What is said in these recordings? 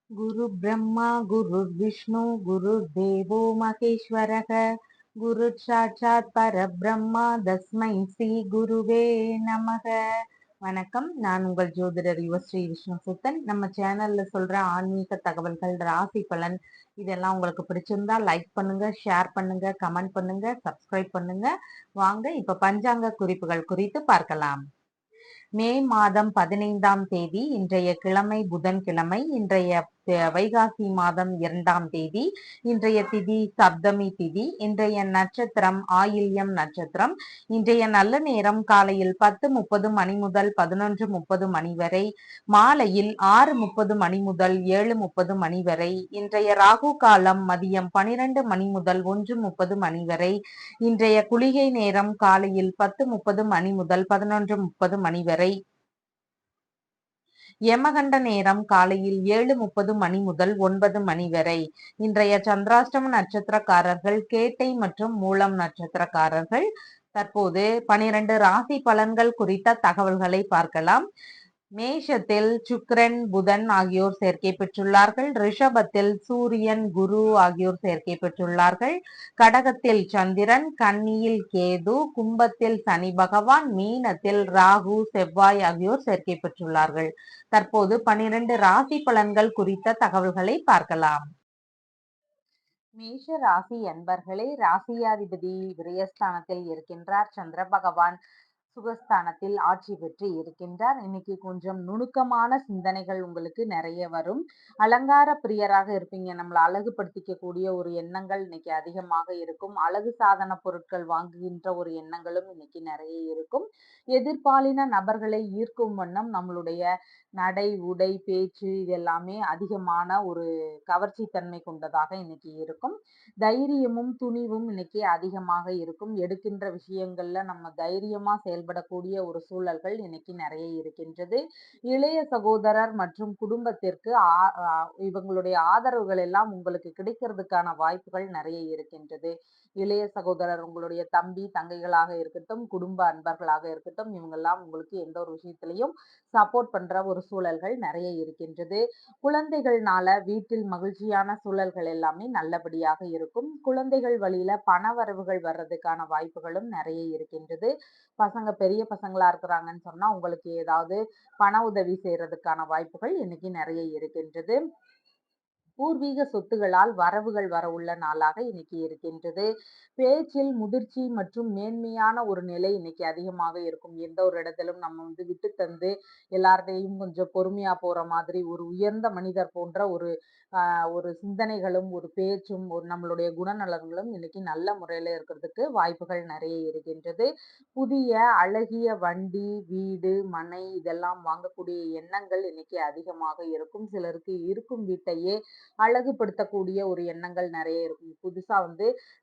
गुरु ब्रह्मा गुरुर्विष्णु गुरुर्देवो महेश्वरः गुरु சாட்சாத் பரபிரம்மா தஸ்மை ஸ்ரீ குருவே நமக. வணக்கம். நான் உங்கள் ஜோதிடர் யுவஸ்ரீ விஷ்ணு சுத்தன். நம்ம சேனல்ல சொல்ற ஆன்மீக தகவல்கள், ராசி பலன் இதெல்லாம் உங்களுக்கு பிடிச்சிருந்தா லைக் பண்ணுங்க, ஷேர் பண்ணுங்க, கமெண்ட் பண்ணுங்க, சப்ஸ்கிரைப் பண்ணுங்க. வாங்க இப்ப பஞ்சாங்க குறிப்புகள் குறித்து பார்க்கலாம். மே மாதம் 15ஆம் தேதி இன்றைய கிழமை புதன்கிழமை. இன்றைய வைகாசி மாதம் 2ஆம் தேதி. இன்றைய திதி சப்தமி திதி. இன்றைய நட்சத்திரம் ஆயில்யம் நட்சத்திரம். இன்றைய நல்ல நேரம் காலையில் 10:30 மணி முதல் 11:30 மணி வரை, மாலையில் 6:30 மணி முதல் 7:30 மணி வரை. இன்றைய ராகு காலம் மதியம் 12 மணி முதல் 1:30 மணி வரை. இன்றைய குளிகை நேரம் காலையில் 10:30 மணி முதல் 11:30 மணி வரை. யமகண்ட நேரம் காலையில் 7:30 மணி முதல் 9 மணி வரை. இன்றைய சந்திராஷ்டம நட்சத்திரக்காரர்கள் கேட்டை மற்றும் மூலம் நட்சத்திரக்காரர்கள். தற்போது 12 ராசி பலன்கள் குறித்த தகவல்களை பார்க்கலாம். மேஷத்தில் சுக்கிரன் புதன் ஆகியோர் சேர்க்கை பெற்றுள்ளார்கள். ரிஷபத்தில் சூரியன் குரு ஆகியோர் சேர்க்கை பெற்றுள்ளார்கள். கடகத்தில் சந்திரன், கன்னியில் கேது, கும்பத்தில் சனி பகவான், மீனத்தில் ராகு செவ்வாய் ஆகியோர் சேர்க்கை பெற்றுள்ளார்கள். தற்போது 12 ராசி பலன்கள் குறித்த தகவல்களை பார்க்கலாம். மேஷ ராசி அன்பர்களே, ராசியாதிபதி விரயஸ்தானத்தில் இருக்கின்றார். சந்திர பகவான் சுகஸ்தானத்தில் ஆட்சி பெற்று இருக்கின்றார். இன்னைக்கு கொஞ்சம் நுணுக்கமான சிந்தனைகள் உங்களுக்கு நிறைய வரும். அலங்கார பிரியராக இருப்பீங்க. நம்மளை அழகுபடுத்திக்க கூடிய ஒரு எண்ணங்கள் இன்னைக்கு அதிகமாக இருக்கும். அழகு சாதன பொருட்கள் வாங்குகின்ற ஒரு எண்ணங்களும் இன்னைக்கு நிறைய இருக்கும். எதிர்பாலின நபர்களை ஈர்க்கும் வண்ணம் நம்மளுடைய நடை, உடை, பேச்சு இது எல்லாமே அதிகமான ஒரு கவர்ச்சி தன்மை கொண்டதாக இன்னைக்கு இருக்கும். தைரியமும் துணிவும் இன்னைக்கு அதிகமாக இருக்கும். எடுக்கின்ற விஷயங்கள்ல நம்ம தைரியமா செயல்படக்கூடிய ஒரு சூழல்கள் இன்னைக்கு நிறைய இருக்கின்றது. இளைய சகோதரர் மற்றும் குடும்பத்திற்கு இவங்களுடைய ஆதரவுகள் எல்லாம் உங்களுக்கு கிடைக்கிறதுக்கான வாய்ப்புகள் நிறைய இருக்கின்றது. இளைய சகோதரர் உங்களுடைய தம்பி தங்கைகளாக இருக்கட்டும், குடும்ப அன்பர்களாக இருக்கட்டும், இவங்கெல்லாம் உங்களுக்கு எந்த ஒரு விஷயத்திலையும் சப்போர்ட் பண்ற ஒரு சூழல்கள் நிறைய இருக்கின்றது. குழந்தைகள்னால வீட்டில் மகிழ்ச்சியான சூழல்கள் எல்லாமே நல்லபடியாக இருக்கும். குழந்தைகள் வழியில பண வரவுகள் வர்றதுக்கான வாய்ப்புகளும் நிறைய இருக்கின்றது. பசங்க பெரிய பசங்களா இருக்கிறாங்கன்னு சொன்னா உங்களுக்கு ஏதாவது பண உதவி செய்யறதுக்கான வாய்ப்புகள் இன்னைக்கு நிறைய இருக்கின்றது. பூர்வீக சொத்துகளால் வரவுகள் வர உள்ள நாளாக இன்னைக்கு இருக்கின்றது. பேச்சில் முதிர்ச்சி மற்றும் மேன்மையான ஒரு நிலை இன்னைக்கு அதிகமாக இருக்கும். எந்த ஒரு இடத்திலும் நம்ம விட்டு தந்து எல்லார்டையும் கொஞ்சம் பொறுமையா போற மாதிரி ஒரு உயர்ந்த மனிதர் போன்ற ஒரு சிந்தனைகளும் ஒரு பேச்சும் ஒரு நம்மளுடைய குணநலன்களும் இன்னைக்கு நல்ல முறையில இருக்கிறதுக்கு வாய்ப்புகள் நிறைய இருக்கின்றது. புதிய அழகிய வண்டி, வீடு, மனை இதெல்லாம் வாங்கக்கூடிய எண்ணங்கள் இன்னைக்கு அதிகமாக இருக்கும். சிலருக்கு இருக்கும் வீட்டையே அழகுபடுத்தக்கூடிய ஒரு எண்ணங்கள் நிறைய இருக்கும். புதுசா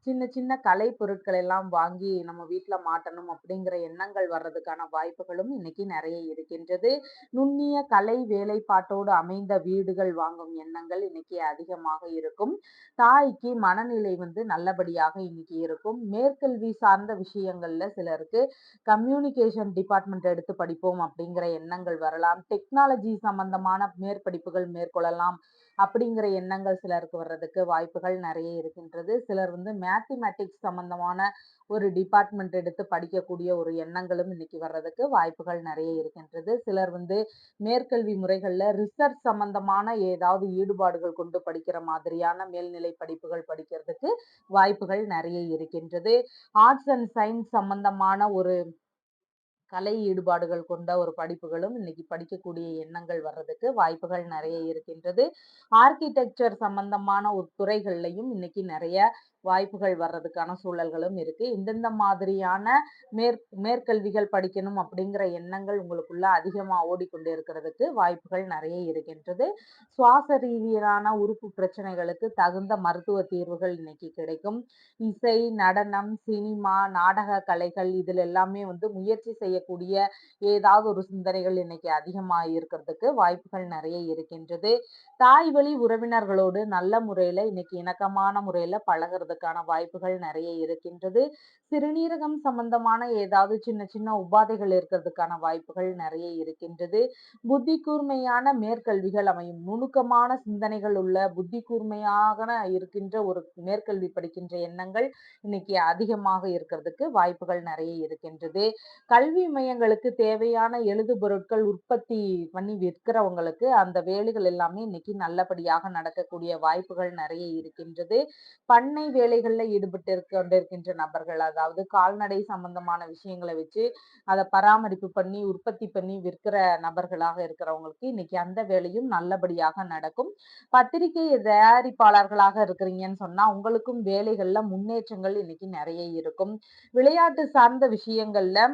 சின்ன சின்ன கலை பொருட்கள் எல்லாம் வாங்கி நம்ம வீட்டுல மாட்டணும் அப்படிங்கிற எண்ணங்கள் வர்றதுக்கான வாய்ப்புகளும் இன்னைக்கு நிறைய இருக்கின்றது. நுண்ணிய கலை வேலைப்பாட்டோடு அமைந்த வீடுகள் வாங்கும் எண்ணங்கள் இன்னைக்கு அதிகமாக இருக்கும். தாய்க்கு மனநிலை நல்லபடியாக இன்னைக்கு இருக்கும். மேற்கல்வி சார்ந்த விஷயங்கள்ல சிலருக்கு கம்யூனிகேஷன் டிபார்ட்மெண்ட் எடுத்து படிப்போம் அப்படிங்கிற எண்ணங்கள் வரலாம். டெக்னாலஜி சம்பந்தமான மேற்படிப்புகள் மேற்கொள்ளலாம் அப்படிங்கிற எண்ணங்கள் சிலருக்கு வர்றதுக்கு வாய்ப்புகள் நிறைய இருக்கின்றது. சிலர் மேத்தமேட்டிக்ஸ் சம்பந்தமான ஒரு டிபார்ட்மெண்ட் எடுத்து படிக்கக்கூடிய ஒரு எண்ணங்களும் இன்னைக்கு வர்றதுக்கு வாய்ப்புகள் நிறைய இருக்கின்றது. சிலர் மேற்கல்வி முறைகள்ல ரிசர்ச் சம்பந்தமான ஏதாவது ஈடுபாடுகள் கொண்டு படிக்கிற மாதிரியான மேல்நிலை படிப்புகள் படிக்கிறதுக்கு வாய்ப்புகள் நிறைய இருக்கின்றது. ஆர்ட்ஸ் அண்ட் சயின்ஸ் சம்பந்தமான ஒரு கலை ஈடுபாடுகள் கொண்ட ஒரு படிப்புகளும் இன்னைக்கு படிக்கக்கூடிய எண்ணங்கள் வர்றதுக்கு வாய்ப்புகள் நிறைய இருக்கின்றது. ஆர்கிடெக்சர் சம்பந்தமான ஒரு துறைகள்லையும் இன்னைக்கு நிறைய வாய்ப்புகள் வர்றதுக்கான சூழல்களும் இருக்கு. இந்தந்த மாதிரியான மேற்கல்விகள் படிக்கணும் அப்படிங்கிற எண்ணங்கள் உங்களுக்குள்ள அதிகமா ஓடிக்கொண்டு இருக்கிறதுக்கு வாய்ப்புகள் நிறைய இருக்கின்றது. சுவாச ரீதியிலான உறுப்பு பிரச்சனைகளுக்கு தகுந்த மருத்துவ தீர்வுகள் இன்னைக்கு கிடைக்கும். இசை, நடனம், சினிமா, நாடக கலைகள் இதுல எல்லாமே முயற்சி செய்யக்கூடிய ஏதாவது ஒரு சிந்தனைகள் இன்னைக்கு அதிகமா இருக்கிறதுக்கு வாய்ப்புகள் நிறைய இருக்கின்றது. தாய் வழி உறவினர்களோடு நல்ல முறையில இன்னைக்கு இணக்கமான முறையில பழகுறத வர்றதுக்கான வாய்ப்புகள் நிறைய இருக்கின்றது. சிறுநீரகம் சம்பந்தமான ஏதாவது சின்ன சின்ன உபாதைகள் இருக்கிறதுக்கான வாய்ப்புகள் நிறைய இருக்கின்றது. புத்தி கூர்மையான மேற்கல்விகள் அமையும். நுணுக்கமான சிந்தனைகள் உள்ள புத்தி கூர்மையாக இருக்கின்ற ஒரு மேற்கல்வி படிக்கின்ற எண்ணங்கள் இன்னைக்கு அதிகமாக இருக்கிறதுக்கு வாய்ப்புகள் நிறைய இருக்கின்றது. கல்வி மையங்களுக்கு தேவையான எழுது பொருட்கள் உற்பத்தி பண்ணி விற்கிறவங்களுக்கு அந்த வேலைகள் எல்லாமே இன்னைக்கு நல்லபடியாக நடக்கக்கூடிய வாய்ப்புகள் நிறைய இருக்கின்றது. பண்ணை வேலைகள்ல ஈடுபட்டு கொண்டிருக்கின்ற நபர்கள், அதாவது கால்நடை சம்பந்தமான விஷயங்களை வச்சு அதை பராமரிப்பு பண்ணி உற்பத்தி பண்ணி விற்கிற நபர்களாக இருக்கிறவங்களுக்கு இன்னைக்கு அந்த வேலையும் நல்லபடியாக நடக்கும். பத்திரிகை தயாரிப்பாளர்களாக இருக்கிறீங்கன்னு சொன்னா உங்களுக்கும் வேலைகள்ல முன்னேற்றங்கள் இன்னைக்கு நிறைய இருக்கும். விளையாட்டு சார்ந்த விஷயங்கள்ல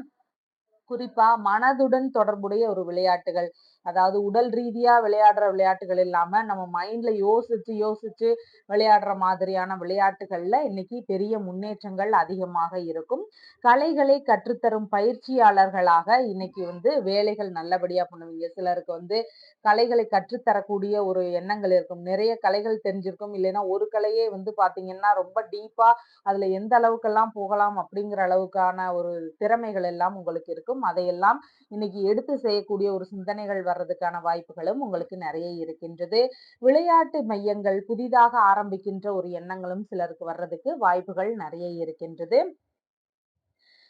குறிப்பா மனதுடன் தொடர்புடைய ஒரு விளையாட்டுகள், அதாவது உடல் ரீதியா விளையாடுற விளையாட்டுகள் இல்லாம நம்ம மைண்ட்ல யோசிச்சு யோசிச்சு விளையாடுற மாதிரியான விளையாட்டுகள்ல இன்னைக்கு பெரிய முன்னேற்றங்கள் அதிகமாக இருக்கும். கலைகளை கற்றுத்தரும் பயிற்சியாளர்களாக இன்னைக்கு வேலைகள் நல்லபடியா பண்ணுவீங்க. சிலருக்கு கலைகளை கற்றுத்தரக்கூடிய ஒரு எண்ணங்கள் இருக்கும். நிறைய கலைகள் தெரிஞ்சிருக்கும். இல்லைன்னா ஒரு கலையே பாத்தீங்கன்னா ரொம்ப டீப்பா அதுல எந்த அளவுக்கெல்லாம் போகலாம் அப்படிங்கிற அளவுக்கான ஒரு திறமைகள் எல்லாம் உங்களுக்கு இருக்கும். அதையெல்லாம் இன்னைக்கு எடுத்து செய்யக்கூடிய ஒரு சிந்தனைகள் வர்றதுக்கான வாய்ப்புகளும் உங்களுக்கு நிறைய இருக்கின்றது. விளையாட்டு மையங்கள் புதிதாக ஆரம்பிக்கின்ற ஒரு எண்ணங்களும் சிலருக்கு வர்றதுக்கு வாய்ப்புகள் நிறைய இருக்கின்றது.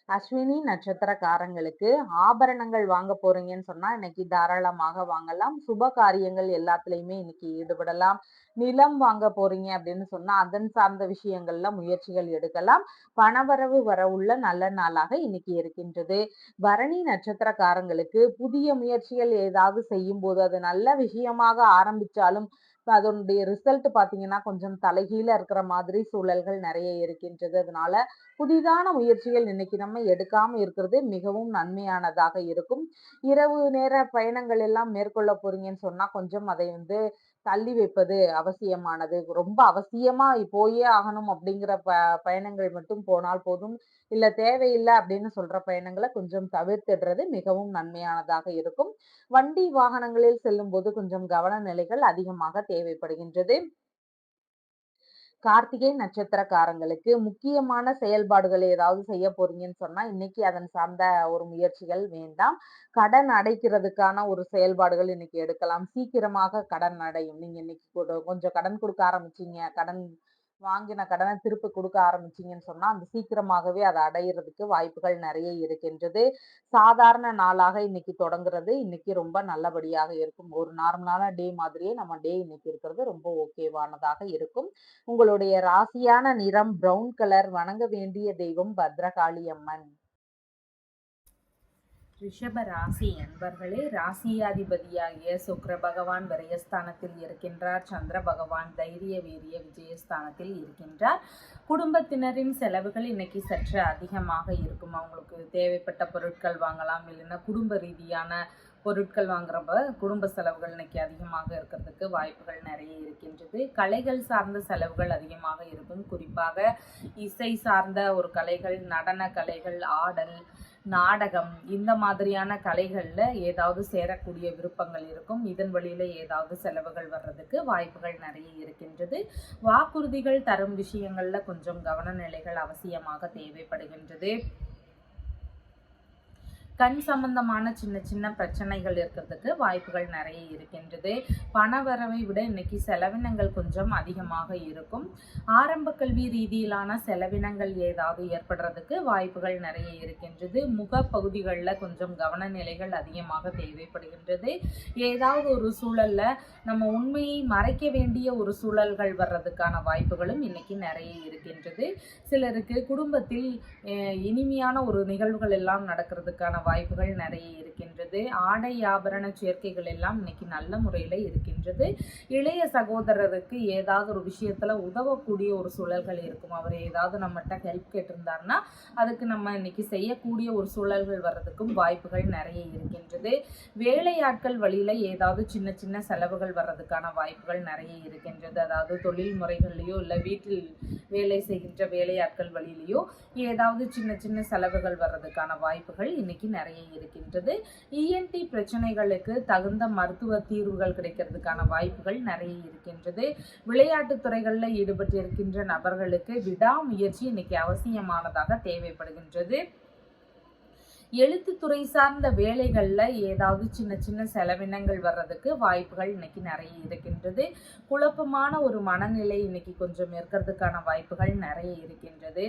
அஸ்வினி நட்சத்திரக்காரங்களுக்கு ஆபரணங்கள் வாங்க போறீங்கன்னு சொன்னா இன்னைக்கு தாராளமாக வாங்கலாம். சுப காரியங்கள் எல்லாத்துலயுமே இன்னைக்கு ஈடுபடலாம். நிலம் வாங்க போறீங்க அப்படின்னு சொன்னா அதன் சார்ந்த விஷயங்கள்ல முயற்சிகள் எடுக்கலாம். பணவரவு வரவுள்ள நல்ல நாளாக இன்னைக்கு இருக்கின்றது. பரணி நட்சத்திரக்காரங்களுக்கு புதிய முயற்சிகள் ஏதாவது செய்யும் போது அது நல்ல விஷயமாக ஆரம்பிச்சாலும் அதனுடைய ரிசல்ட் பாத்தீங்கன்னா கொஞ்சம் தலைகீழ இருக்கிற மாதிரி சூழல்கள் நிறைய இருக்கின்றது. அதனால புதிதான முயற்சிகள் இன்னைக்கு நம்ம எடுக்காம இருக்கிறது மிகவும் நன்மையானதாக இருக்கும். இரவு நேர பயணங்கள் எல்லாம் மேற்கொள்ள போறீங்கன்னு சொன்னா கொஞ்சம் அதை தள்ளி வைப்பது அவசியமானது. ரொம்ப அவசியமா போயே ஆகணும் அப்படிங்கிற பயணங்கள் மட்டும் போனால் போதும். இல்ல தேவையில்லை அப்படின்னு சொல்ற பயணங்களை கொஞ்சம் தவிர்த்திடுறது மிகவும் நன்மையானதாக இருக்கும். வண்டி வாகனங்களில் செல்லும் போது கொஞ்சம் கவன நிலைகள் அதிகமாக தேவைப்படுகின்றது. கார்த்திகை நட்சத்திரக்காரங்களுக்கு முக்கியமான செயல்பாடுகள் ஏதாவது செய்ய போறீங்கன்னு சொன்னா இன்னைக்கு அதன் சார்ந்த ஒரு முயற்சிகள் வேண்டாம். கடன் அடைக்கிறதுக்கான ஒரு செயல்பாடுகள் இன்னைக்கு எடுக்கலாம். சீக்கிரமாக கடன் அடையும். நீங்க இன்னைக்கு கொஞ்சம் கடன் கொடுக்க ஆரம்பிச்சீங்க, வாங்கின கடனை திருப்பி கொடுக்க ஆரம்பிச்சீங்கன்னு சொன்னா அந்த சீக்கிரமாகவே அதை அடையிறதுக்கு வாய்ப்புகள் நிறைய இருக்கின்றது. சாதாரண நாளாக இன்னைக்கு தொடங்குறது இன்னைக்கு ரொம்ப நல்லபடியாக இருக்கும். ஒரு நார்மலான டே மாதிரியே நம்ம டே இன்னைக்கு இருக்கிறது ரொம்ப ஓகேவானதாக இருக்கும். உங்களுடைய ராசியான நிறம் பிரவுன் கலர். வணங்க வேண்டிய தெய்வம் பத்ரகாளி அம்மன். ரிஷப ராசி என்பர்களே, ராசியாதிபதியாகிய சுக்கிர பகவான் விரயஸ்தானத்தில் இருக்கின்றார். சந்திர பகவான் தைரிய வீரிய விஜயஸ்தானத்தில் இருக்கின்றார். குடும்பத்தினரின் செலவுகள் இன்னைக்கு சற்று அதிகமாக இருக்கும். அவங்களுக்கு தேவைப்பட்ட பொருட்கள் வாங்கலாம், இல்லைன்னா குடும்ப ரீதியான பொருட்கள் வாங்குறப்ப குடும்ப செலவுகள் இன்னைக்கு அதிகமாக இருக்கிறதுக்கு வாய்ப்புகள் நிறைய இருக்கின்றது. கலைகள் சார்ந்த செலவுகள் அதிகமாக இருக்கும். குறிப்பாக இசை சார்ந்த ஒரு கலைகள், நடன கலைகள், ஆடல், நாடகம், இந்த மாதிரியான கலைகள்ல ஏதாவது சேரக்கூடிய விருப்பங்கள் இருக்கும். இதன் வழியில ஏதாவது செலவுகள் வர்றதுக்கு வாய்ப்புகள் நிறைய இருக்கின்றது. வாக்குறுதிகள் தரும் விஷயங்கள்ல கொஞ்சம் கவன நிலைகள் அவசியமாக தேவைப்படுகின்றது. கண் சம்பந்தமான சின்ன சின்ன பிரச்சனைகள் இருக்கிறதுக்கு வாய்ப்புகள் நிறைய இருக்கின்றது. பண வரவை விட இன்னைக்கு செலவினங்கள் கொஞ்சம் அதிகமாக இருக்கும். ஆரம்ப கல்வி ரீதியிலான செலவினங்கள் ஏதாவது ஏற்படுறதுக்கு வாய்ப்புகள் நிறைய இருக்கின்றது. முக பகுதிகளில் கொஞ்சம் கவன நிலைகள் அதிகமாக தேவைப்படுகின்றது. ஏதாவது ஒரு சூழல்ல நம்ம உண்மையை மறைக்க வேண்டிய ஒரு சூழல்கள் வர்றதுக்கான வாய்ப்புகளும் இன்னைக்கு நிறைய இருக்கின்றது. சிலருக்கு குடும்பத்தில் இனிமையான ஒரு நிகழ்வுகள் எல்லாம் நடக்கிறதுக்கான வாய்ப்புகள் நிறைய இருக்கின்றது. ஆடை ஆபரண சேர்க்கைகள் எல்லாம் இன்னைக்கு நல்ல முறையில் இருக்கின்றது. இளைய சகோதரருக்கு ஏதாவது ஒரு விஷயத்துல உதவக்கூடிய ஒரு சூழல்கள் இருக்கும். அவர் ஏதாவது நம்மகிட்ட ஹெல்ப் கேட்டிருந்தாருன்னா அதுக்கு நம்ம இன்னைக்கு செய்யக்கூடிய ஒரு சூழல்கள் வர்றதுக்கும் வாய்ப்புகள் நிறைய இருக்கின்றது. வேலையாட்கள் வழியில ஏதாவது சின்ன சின்ன செலவுகள் வர்றதுக்கான வாய்ப்புகள் நிறைய இருக்கின்றது. அதாவது தொழில் முறைகள்லையோ இல்லை வீட்டில் வேலை செய்கின்ற வேலையாட்கள் வழியிலையோ ஏதாவது சின்ன சின்ன செலவுகள் வர்றதுக்கான வாய்ப்புகள் இன்னைக்கு நிறைய இருக்கின்றது. இஎன்டி பிரச்சனைகளுக்கு தகுந்த மருத்துவ தீர்வுகள் கிடைக்கிறதுக்கான வாய்ப்புகள் நிறைய இருக்கின்றது. விளையாட்டு துறைகளில் ஈடுபட்டிருக்கின்ற நபர்களுக்கு விடாமுயற்சி இன்னைக்கு அவசியமானதாக தேவைப்படுகின்றது. எழுத்துத்துறை சார்ந்த வேலைகளில் ஏதாவது சின்ன சின்ன செலவினங்கள் வர்றதுக்கு வாய்ப்புகள் இன்னைக்கு நிறைய இருக்கின்றது. குழப்பமான ஒரு மனநிலை இன்னைக்கு கொஞ்சம் இருக்கிறதுக்கான வாய்ப்புகள் நிறைய இருக்கின்றது.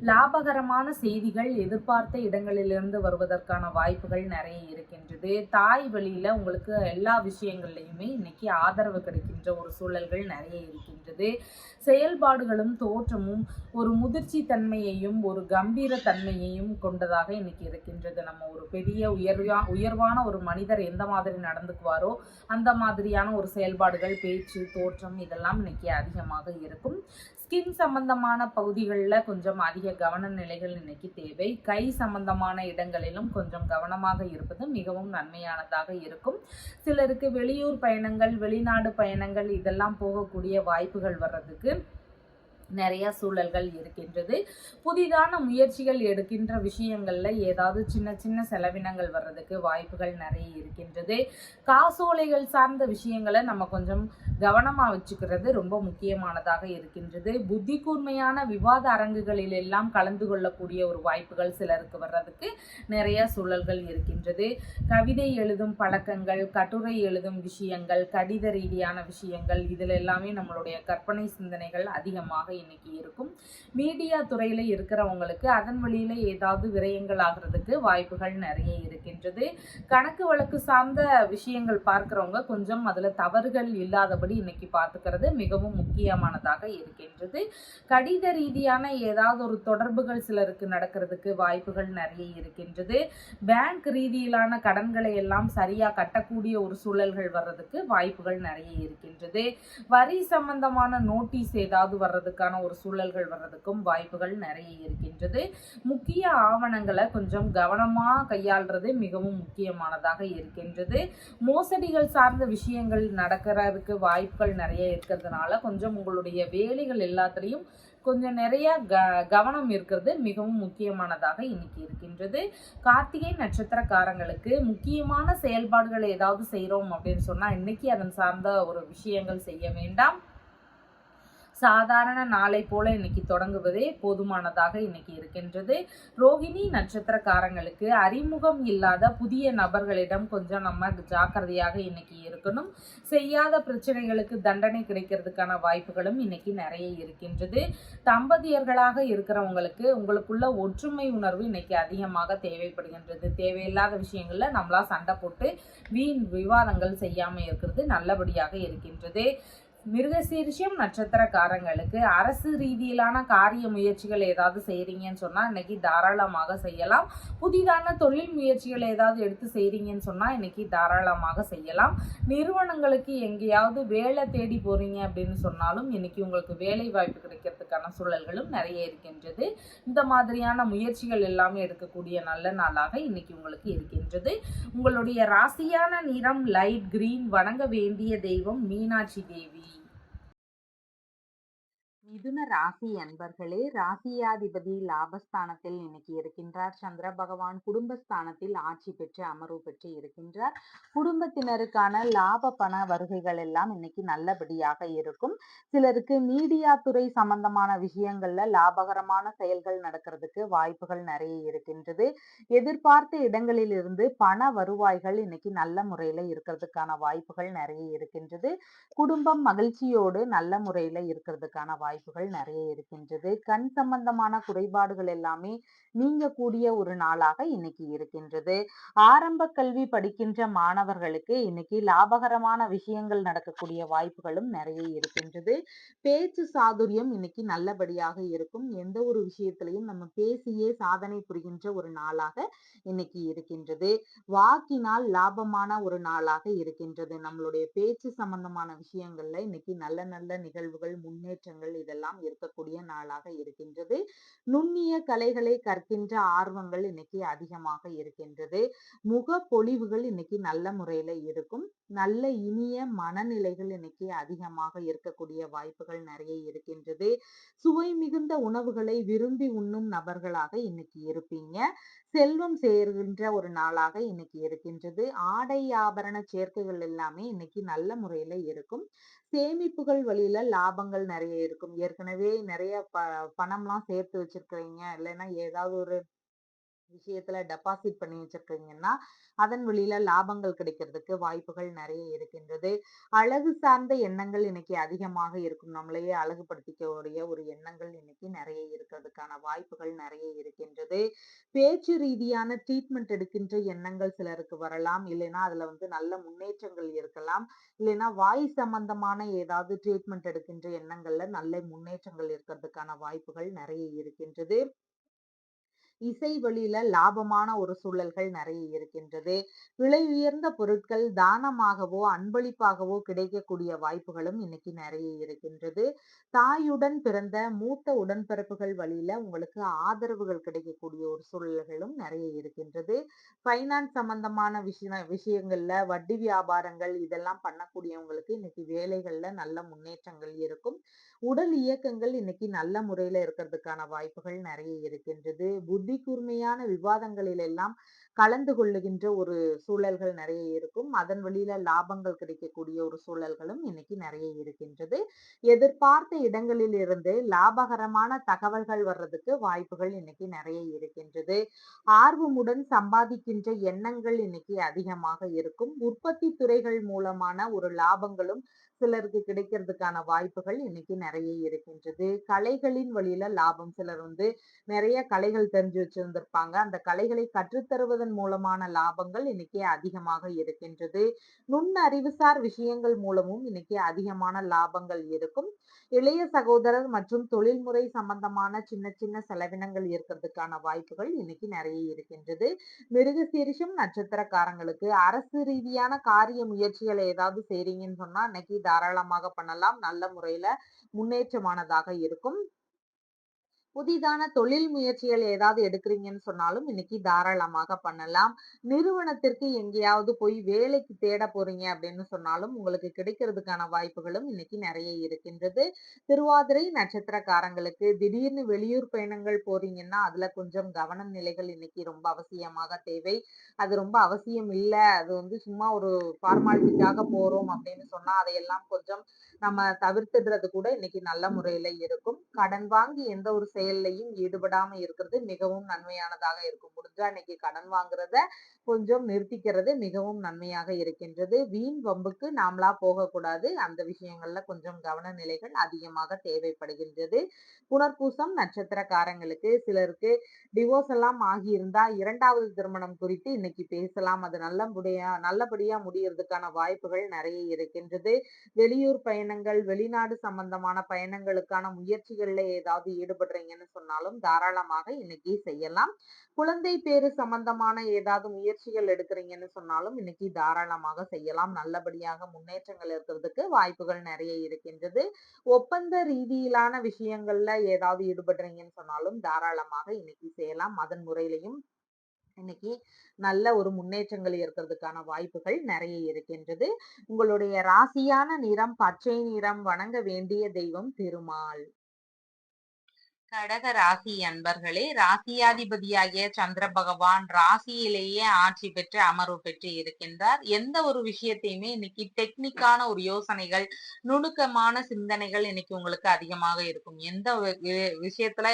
லாபகரமான செய்திகள் எதிர்பார்த்த இடங்களிலிருந்து வருவதற்கான வாய்ப்புகள் நிறைய இருக்கின்றது. தாய் வழியில உங்களுக்கு எல்லா விஷயங்கள்லையுமே இன்னைக்கு ஆதரவு கிடைக்கின்ற ஒரு சூழல்கள் நிறைய இருக்கின்றது. செயல்பாடுகளும் தோற்றமும் ஒரு முதிர்ச்சி தன்மையையும் ஒரு கம்பீர தன்மையையும் கொண்டதாக இன்னைக்கு இருக்கின்றது. நம்ம ஒரு பெரிய உயர்வான ஒரு மனிதர் எந்த மாதிரி நடந்துக்குவாரோ அந்த மாதிரியான ஒரு செயல்பாடுகள், பேச்சு, தோற்றம் இதெல்லாம் இன்னைக்கு அதிகமாக இருக்கும். ஸ்கின் சம்பந்தமான பகுதிகளில் கொஞ்சம் அதிக கவன நிலைகள் இன்னைக்கு தேவை. கை சம்பந்தமான இடங்களிலும் கொஞ்சம் கவனமாக இருப்பது மிகவும் நன்மையானதாக இருக்கும். சிலருக்கு வெளியூர் பயணங்கள், வெளிநாடு பயணங்கள் இதெல்லாம் போகக்கூடிய வாய்ப்புகள் வர்றதுக்கு நிறைய சூழல்கள் இருக்கின்றது. புதிதான முயற்சிகள் எடுக்கின்ற விஷயங்கள்ல ஏதாவது சின்ன சின்ன செலவினங்கள் வர்றதுக்கு வாய்ப்புகள் நிறைய இருக்கின்றது. காசோலைகள் சார்ந்த விஷயங்களை நம்ம கொஞ்சம் கவனமா வச்சுக்கிறது ரொம்ப முக்கியமானதாக இருக்கின்றது. புத்தி கூர்மையான விவாத அரங்குகளில் எல்லாம் கலந்து கொள்ளக்கூடிய ஒரு வாய்ப்புகள் சிலருக்கு வர்றதுக்கு நிறைய சூழல்கள் இருக்கின்றது. கவிதை எழுதும் பழக்கங்கள், கட்டுரை எழுதும் விஷயங்கள், கடித ரீதியான விஷயங்கள் இதில் எல்லாமே நம்மளுடைய கற்பனை சிந்தனைகள் அதிகமாக இன்னைக்கு இருக்கும். மீடியா துறையில இருக்கிறவங்களுக்கு அதன் வழியில ஏதாவது விரயங்கள் ஆகிறதுக்கு வாய்ப்புகள் நிறைய இருக்கின்றது. கணக்கு வழக்கு சார்ந்த விஷயங்கள் பார்க்கிறவங்க கொஞ்சம் அதுல தவறுகள் இல்லாதபடி இன்னைக்கு பார்த்துக்கிறது மிகவும் முக்கியமானதாக இருக்கின்றது. கடித ரீதியான ஏதாவது ஒரு தொடர்புகள் சிலருக்கு நடக்கிறதுக்கு வாய்ப்புகள் நிறைய இருக்கின்றது. பேங்க் ரீதியிலான கடன்களை எல்லாம் சரியா கட்டக்கூடிய ஒரு சூழல்கள் வர்றதுக்கு வாய்ப்புகள் நிறைய இருக்கின்றது. வரி சம்பந்தமான நோட்டீஸ் ஏதாவது வர்றதுக்கான ஒரு சூழல்கள் வர்றதுக்கும் வாய்ப்புகள் நிறைய இருக்கின்றது. முக்கிய ஆவணங்களை கொஞ்சம் கவனமா கையாள்றது மிகவும் முக்கியமானதாக இருக்கின்றது. மோசடிகள் சார்ந்த விஷயங்கள் நடக்கிறதுக்கு வாய்ப்புகள் நிறைய இருக்கிறதுனால கொஞ்சம் உங்களுடைய வேலைகள் எல்லாத்திலையும் கொஞ்சம் நிறைய கவனம் இருக்கிறது மிகவும் முக்கியமானதாக இன்னைக்கு இருக்கின்றது. கார்த்திகை நட்சத்திரக்காரங்களுக்கு முக்கியமான செயல்பாடுகள் ஏதாவது செய்கிறோம் அப்படின்னு சொன்னா இன்னைக்கு அதன் சார்ந்த ஒரு விஷயங்கள் செய்ய வேண்டாம். சாதாரண நாளை போல இன்னைக்கு தொடங்குவதே போதுமானதாக இன்னைக்கு இருக்கின்றது. ரோகிணி நட்சத்திரக்காரங்களுக்கு அறிமுகம் இல்லாத புதிய நபர்களிடம் கொஞ்சம் நம்ம ஜாக்கிரதையாக இன்னைக்கு இருக்கணும். செய்யாத பிரச்சனைகளுக்கு தண்டனை கிடைக்கிறதுக்கான வாய்ப்புகளும் இன்னைக்கு நிறைய இருக்கின்றது. தம்பதியர்களாக இருக்கிறவங்களுக்கு உங்களுக்குள்ள ஒற்றுமை உணர்வு இன்னைக்கு அதிகமாக தேவைப்படுகின்றது. தேவையில்லாத விஷயங்கள்ல நம்மளா சண்டை போட்டு வீண் விவாதங்கள் செய்யாம இருக்கிறது நல்லபடியாக இருக்கின்றது. மிருகசீரிஷம் நட்சத்திரக்காரங்களுக்கு அரசு ரீதியிலான காரிய முயற்சிகள் ஏதாவது செய்கிறீங்கன்னு சொன்னால் இன்னைக்கு தாராளமாக செய்யலாம். புதிதான தொழில் முயற்சிகள் ஏதாவது எடுத்து செய்கிறீங்கன்னு சொன்னால் இன்னைக்கு தாராளமாக செய்யலாம். நிறுவனங்களுக்கு எங்கேயாவது வேலை தேடி போகிறீங்க அப்படின்னு சொன்னாலும் இன்னைக்கு உங்களுக்கு வேலை வாய்ப்பு கிடைக்கிறதுக்கான சூழல்களும் நிறைய இருக்கின்றது. இந்த மாதிரியான முயற்சிகள் எல்லாமே எடுக்கக்கூடிய நல்ல நாளாக இன்னைக்கு உங்களுக்கு இருக்கின்றது. உங்களுடைய ராசியான நிறம் லைட் கிரீன். வணங்க வேண்டிய தெய்வம் மீனாட்சி தேவி. மிதுன ராசி அன்பர்களே, ராசியாதிபதி லாபஸ்தானத்தில் இன்னைக்கு இருக்கின்றார். சந்திர பகவான் குடும்பஸ்தானத்தில் ஆட்சி பெற்று அமர்வு பெற்று இருக்கின்றார். குடும்பத்தினருக்கான லாப பண வருகைகள் எல்லாம் இன்னைக்கு நல்லபடியாக இருக்கும். சிலருக்கு மீடியா துறை சம்பந்தமான விஷயங்கள்ல லாபகரமான செயல்கள் நடக்கிறதுக்கு வாய்ப்புகள் நிறைய இருக்கின்றது. எதிர்பார்த்த இடங்களிலிருந்து பண வருவாய்கள் இன்னைக்கு நல்ல முறையில இருக்கிறதுக்கான வாய்ப்புகள் நிறைய இருக்கின்றது. குடும்பம் மகிழ்ச்சியோடு நல்ல முறையில இருக்கிறதுக்கான வாய்ப்புகள் நிறைய இருக்கின்றது. கண் சம்பந்தமான குறைபாடுகள் எல்லாமே நீங்கக்கூடிய ஒரு நாளாக இன்னைக்கு இருக்கின்றது. ஆரம்ப கல்வி படிக்கின்ற மாணவர்களுக்கு இன்னைக்கு லாபகரமான விஷயங்கள் நடக்கக்கூடிய வாய்ப்புகளும் நிறைய இருக்கின்றது. பேச்சு சாதுரியம் இன்னைக்கு நல்லபடியாக இருக்கும். எந்த ஒரு விஷயத்திலையும் நம்ம பேசியே சாதனை புரிகின்ற ஒரு நாளாக இன்னைக்கு இருக்கின்றது. வாக்கினால் லாபமான ஒரு நாளாக இருக்கின்றது. நம்மளுடைய பேச்சு சம்பந்தமான விஷயங்கள்ல இன்னைக்கு நல்ல நல்ல நிகழ்வுகள், முன்னேற்றங்கள் இதெல்லாம் இருக்கக்கூடிய நாளாக இருக்கின்றது. நுண்ணிய கலைகளை கற்கின்ற ஆர்வங்கள் இன்னைக்கு அதிகமாக இருக்கின்றது. முகப்பொலிவுகள் இன்னைக்கு நல்ல முறையில இருக்கும். நல்ல இனிய மனநிலைகள் இன்னைக்கு அதிகமாக இருக்கக்கூடிய வாய்ப்புகள் நிறைய இருக்கின்றது. சுவை மிகுந்த உணவுகளை விரும்பி உண்ணும் நபர்களாக இன்னைக்கு இருப்பீங்க. செல்வம் சேர்கின்ற ஒரு நாளாக இன்னைக்கு இருக்கின்றது. ஆடை ஆபரண சேர்க்கைகள் எல்லாமே இன்னைக்கு நல்ல முறையில இருக்கும். சேமிப்புகள் வழியில லாபங்கள் நிறைய இருக்கும். ஏற்கனவே நிறைய பணம்லாம் சேர்த்து வச்சிருக்கிறீங்க, இல்லைன்னா ஏதாவது ஒரு விஷயத்துல டெபாசிட் பண்ணி வச்சிருக்கீங்கன்னா, அதன் வழியில லாபங்கள் கிடைக்கிறதுக்கு வாய்ப்புகள் நிறைய இருக்கின்றது. அழகு சார்ந்த எண்ணங்கள் இன்னைக்கு அதிகமாக இருக்கும். நம்மளையே அழகுபடுத்திக்கக்கூடிய ஒரு எண்ணங்கள் இன்னைக்கு நிறைய இருக்கிறதுக்கான வாய்ப்புகள் நிறைய இருக்கின்றது. பேச்சு ரீதியான ட்ரீட்மெண்ட் எடுக்கின்ற எண்ணங்கள் சிலருக்கு வரலாம். இல்லைன்னா அதுல நல்ல முன்னேற்றங்கள் இருக்கலாம். இல்லைன்னா வாய் சம்பந்தமான ஏதாவது ட்ரீட்மெண்ட் எடுக்கின்ற எண்ணங்கள்ல நல்ல முன்னேற்றங்கள் இருக்கிறதுக்கான வாய்ப்புகள் நிறைய இருக்கின்றது. இசை வழியில லாபமான ஒரு சூழல்கள் நிறைய இருக்கின்றது. விலை உயர்ந்த பொருட்கள் தானமாகவோ, அன்பளிப்பாகவோ கிடைக்கக்கூடிய வாய்ப்புகளும் இன்னைக்கு நிறைய இருக்கின்றது. தாயுடன் பிறந்த மூத்த உடன்பிறப்புகள் வழியில உங்களுக்கு ஆதரவுகள் கிடைக்கக்கூடிய ஒரு சூழல்களும் நிறைய இருக்கின்றது. ஃபைனான்ஸ் சம்பந்தமான விஷயங்கள்ல வட்டி வியாபாரங்கள் இதெல்லாம் பண்ணக்கூடியவங்களுக்கு இன்னைக்கு வேலைகள்ல நல்ல முன்னேற்றங்கள் இருக்கும். உடல் இயக்கங்கள் இன்னைக்கு நல்ல முறையில இருக்கிறதுக்கான வாய்ப்புகள் நிறைய இருக்கின்றது. புத்தி கூர்மையான விவாதங்களில் எல்லாம் கலந்து கொள்ளுகின்ற ஒரு சூழல்கள் நிறைய இருக்கும். அதன் வழியில லாபங்கள் கிடைக்கக்கூடிய ஒரு சூழல்களும் இன்னைக்கு நிறைய இருக்கின்றது. எதிர்பார்த்த இடங்களில் இருந்து லாபகரமான தகவல்கள் வர்றதுக்கு வாய்ப்புகள் இன்னைக்கு நிறைய இருக்கின்றது. ஆர்வமுடன் சம்பாதிக்கின்ற எண்ணங்கள் இன்னைக்கு அதிகமாக இருக்கும். உற்பத்தி துறைகள் மூலமான ஒரு லாபங்களும் சிலருக்கு கிடைக்கிறதுக்கான வாய்ப்புகள் இன்னைக்கு நிறைய இருக்கின்றது. கலைகளின் வழியில லாபம். சிலர் நிறைய கலைகள் தெரிஞ்சு வச்சிருந்திருப்பாங்க. அந்த கலைகளை கற்றுத்தருவதன் மூலமான லாபங்கள் இன்னைக்கு அதிகமாக இருக்கின்றது. நுண்ணறிவுசார் விஷயங்கள் மூலமும் இன்னைக்கு அதிகமான லாபங்கள் இருக்கும். இளைய சகோதரர் மற்றும் தொழில்முறை சம்பந்தமான சின்ன சின்ன செலவினங்கள் இருக்கிறதுக்கான வாய்ப்புகள் இன்னைக்கு நிறைய இருக்கின்றது. மிருகசீரிஷம் நட்சத்திரக்காரங்களுக்கு அரசு ரீதியான காரிய முயற்சிகளை ஏதாவது செய்றீங்கன்னு சொன்னா இன்னைக்கு தாராளமாக பண்ணலாம். நல்ல முறையில முன்னேற்றமானதாக இருக்கும். புதிதான தொழில் முயற்சிகள் ஏதாவது எடுக்கிறீங்கன்னு சொன்னாலும் இன்னைக்கு தாராளமாக பண்ணலாம். நிறுவனத்திற்கு எங்கேயாவது போய் வேலைக்கு தேட போறீங்க அப்படின்னு சொன்னாலும் உங்களுக்கு கிடைக்கிறதுக்கான வாய்ப்புகளும் இன்னைக்கு நிறைய இருக்கின்றது. திருவாதிரை நட்சத்திரக்காரங்களுக்கு திடீர்னு வெளியூர் பயணங்கள் போறீங்கன்னா அதுல கொஞ்சம் கவன நிலைகள் இன்னைக்கு ரொம்ப அவசியமாக தேவை. அது ரொம்ப அவசியம் இல்ல, அது சும்மா ஒரு ஃபார்மாலிட்டிக்காக போறோம் அப்படின்னு சொன்னா அதையெல்லாம் கொஞ்சம் நம்ம தவிர்த்துடுறது கூட இன்னைக்கு நல்ல முறையில இருக்கும். கடன் வாங்கி எந்த ஒரு செயல்லையும் ஈடுபடாம இருக்கிறது மிகவும் நன்மையானதாக இருக்கும். முடிஞ்சா இன்னைக்கு கடன் வாங்குறத கொஞ்சம் நிறுத்திக்கிறது மிகவும் நன்மையாக இருக்கின்றது. வீண் வம்புக்கு நாமளா போகக்கூடாது. அந்த விஷயங்கள்ல கொஞ்சம் கவன நிலைகள் அதிகமாக தேவைப்படுகின்றது. புனர்பூசம் நட்சத்திரக்காரங்களுக்கு சிலருக்கு டிவோர்ஸ் எல்லாம் ஆகியிருந்தா இரண்டாவது திருமணம் குறித்து இன்னைக்கு பேசலாம். அது நல்லபடியா முடியறதுக்கான வாய்ப்புகள் நிறைய இருக்கின்றது. வெளியூர் பயணங்கள், வெளிநாடு சம்பந்தமான பயணங்களுக்கான முயற்சிகள்ல ஏதாவது ஈடுபடுறீங்கன்னு சொன்னாலும் தாராளமாக இன்னைக்கு செய்யலாம். குழந்தை பேரு சம்பந்தமான ஏதாவது முயற்சிகள் எடுக்கிறீங்கன்னு சொன்னாலும் இன்னைக்கு தாராளமாக செய்யலாம். நல்லபடியாக முன்னேற்றங்கள் இருக்கிறதுக்கு வாய்ப்புகள் நிறைய இருக்கின்றது. ஒப்பந்த ரீதியிலான விஷயங்கள்ல ஏதாவது ஈடுபடுறீங்கன்னு சொன்னாலும் தாராளமாக இன்னைக்கு செய்யலாம். அதன் முறையிலையும் இன்னைக்கு நல்ல ஒரு முன்னேற்றங்கள் இருக்கிறதுக்கான வாய்ப்புகள் நிறைய இருக்கின்றது. உங்களுடைய ராசியான நிறம் பச்சை நிறம். வணங்க வேண்டிய தெய்வம் திருமால். கடக ராசி அன்பர்களே, ராசியாதிபதியாகிய சந்திர பகவான் ராசியிலேயே ஆட்சி பெற்று அமர்வு பெற்று இருக்கின்றார். எந்த ஒரு விஷயத்தையுமே இன்னைக்கு டெக்னிக்கான ஒரு யோசனைகள், நுணுக்கமான சிந்தனைகள் இன்னைக்கு உங்களுக்கு அதிகமாக இருக்கும். எந்த விஷயத்துல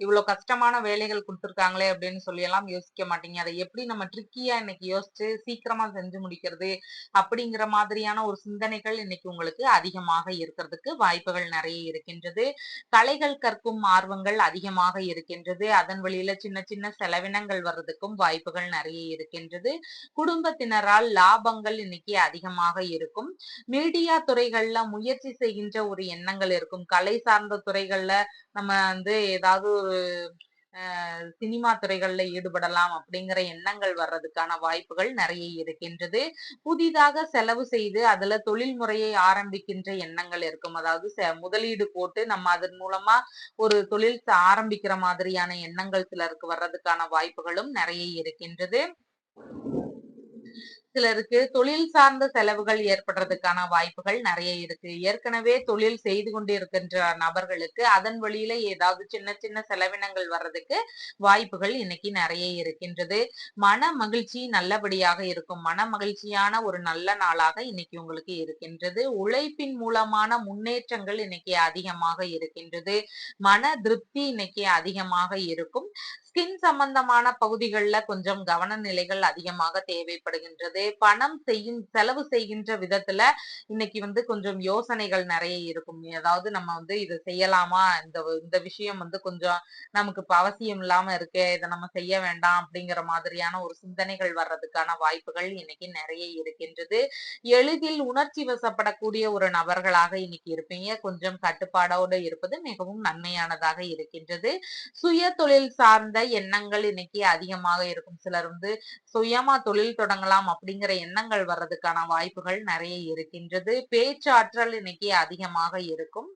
இவ்வளவு கஷ்டமான வேலைகள் கொடுத்துருக்காங்களே அப்படின்னு சொல்லி எல்லாம் யோசிக்க மாட்டீங்க. அதை எப்படி நம்ம ட்ரிக்கியா இன்னைக்கு யோசிச்சு சீக்கிரமா செஞ்சு முடிக்கிறது அப்படிங்கிற மாதிரியான ஒரு சிந்தனைகள் இன்னைக்கு உங்களுக்கு அதிகமாக இருக்கிறதுக்கு வாய்ப்புகள் நிறைய இருக்கின்றது. கலைகள் கற்கும் ஆர்வங்கள் அதிகமாக இருக்கின்றது. அதன் வழியில சின்ன சின்ன செலவினங்கள் வர்றதுக்கும் வாய்ப்புகள் நிறைய இருக்கின்றது. குடும்பத்தினரால் லாபங்கள் இன்னைக்கு அதிகமாக இருக்கும். மீடியா துறைகள்ல முயற்சி செய்கின்ற ஒரு எண்ணங்கள் இருக்கும். கலை சார்ந்த துறைகள்ல நம்ம ஏதாவது சினிமா துறைகள்ல ஈடுபடலாம் அப்படிங்கிற எண்ணங்கள் வர்றதுக்கான வாய்ப்புகள் நிறைய இருக்கின்றது. புதிதாக செலவு செய்து அதுல தொழில் முறையை ஆரம்பிக்கின்ற எண்ணங்கள் இருக்கும். அதாவது முதலீடு போட்டு நம்ம அதன் மூலமா ஒரு தொழில் ஆரம்பிக்கிற மாதிரியான எண்ணங்கள் சிலருக்கு வர்றதுக்கான வாய்ப்புகளும் நிறைய இருக்கின்றது. சிலருக்கு தொழில் சார்ந்த செலவுகள் ஏற்படுறதுக்கான வாய்ப்புகள் நிறைய இருக்கு. ஏற்கனவே தொழில் செய்து கொண்டிருக்கின்ற நபர்களுக்கு அதன் வழியில ஏதாவது சின்ன சின்ன செலவினங்கள் வர்றதுக்கு வாய்ப்புகள் இன்னைக்கு நிறைய இருக்கின்றது. மன மகிழ்ச்சி நல்லபடியாக இருக்கும். மன மகிழ்ச்சியான ஒரு நல்ல நாளாக இன்னைக்கு உங்களுக்கு இருக்கின்றது. உழைப்பின் மூலமான முன்னேற்றங்கள் இன்னைக்கு அதிகமாக இருக்கின்றது. மன திருப்தி இன்னைக்கு அதிகமாக இருக்கும். ஸ்கின் சம்பந்தமான பகுதிகளில் கொஞ்சம் கவன நிலைகள் அதிகமாக தேவைப்படுகின்றது. பணம் செலவு செய்கின்ற விதத்துல இன்னைக்கு கொஞ்சம் யோசனைகள் நிறைய இருக்கும். அதாவது நம்ம இதை செய்யலாமா, இந்த விஷயம் கொஞ்சம் நமக்கு இப்ப அவசியம் இல்லாம இருக்கு, இதை நம்ம செய்ய வேண்டாம் அப்படிங்கிற மாதிரியான ஒரு சிந்தனைகள் வர்றதுக்கான வாய்ப்புகள் இன்னைக்கு நிறைய இருக்கின்றது. எளிதில் உணர்ச்சி வசப்படக்கூடிய ஒரு நபர்களாக இன்னைக்கு இருப்பீங்க. கொஞ்சம் கட்டுப்பாடோடு இருப்பது மிகவும் நன்மையானதாக இருக்கின்றது. சுய தொழில் சார்ந்த எண்ணங்கள் இன்னைக்கு அதிகமாக இருக்கும். சிலர் சுயமா தொழில் தொடங்கலாம் அப்படிங்கிற எண்ணங்கள் வர்றதுக்கான வாய்ப்புகள் நிறைய இருக்கின்றது. பேச்சாற்றல் இன்னைக்கு அதிகமாக இருக்கும்.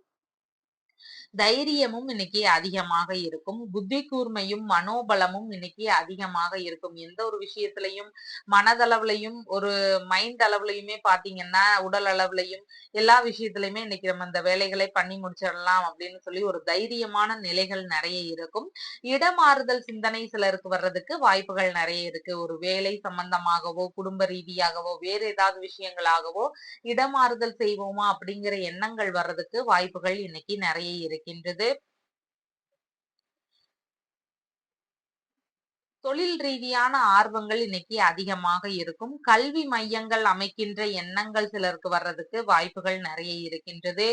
தைரியமும் இன்னைக்கு அதிகமாக இருக்கும். புத்தி கூர்மையும் மனோபலமும் இன்னைக்கு அதிகமாக இருக்கும். எந்த ஒரு விஷயத்திலையும் மனதளவுலையும் ஒரு மைண்ட் அளவுலையுமே பாத்தீங்கன்னா உடல் அளவுலையும் எல்லா விஷயத்திலுமே இன்னைக்கு நம்ம இந்த வேலைகளை பண்ணி முடிச்சிடலாம் அப்படின்னு சொல்லி ஒரு தைரியமான நிலைகள் நிறைய இருக்கும். இடமாறுதல் சிந்தனை சிலருக்கு வர்றதுக்கு வாய்ப்புகள் நிறைய இருக்கு. ஒரு வேலை சம்பந்தமாகவோ குடும்ப ரீதியாகவோ வேறு ஏதாவது விஷயங்களாகவோ இடமாறுதல் செய்வோமா அப்படிங்கிற எண்ணங்கள் வர்றதுக்கு வாய்ப்புகள் இன்னைக்கு நிறைய இருக்கின்றது. தொழில் ரீதியான ஆர்வங்கள் இன்னைக்கு அதிகமாக இருக்கும். கல்வி மையங்கள் அமைக்கின்ற எண்ணங்கள் சிலருக்கு வர்றதுக்கு வாய்ப்புகள் நிறைய இருக்கின்றது.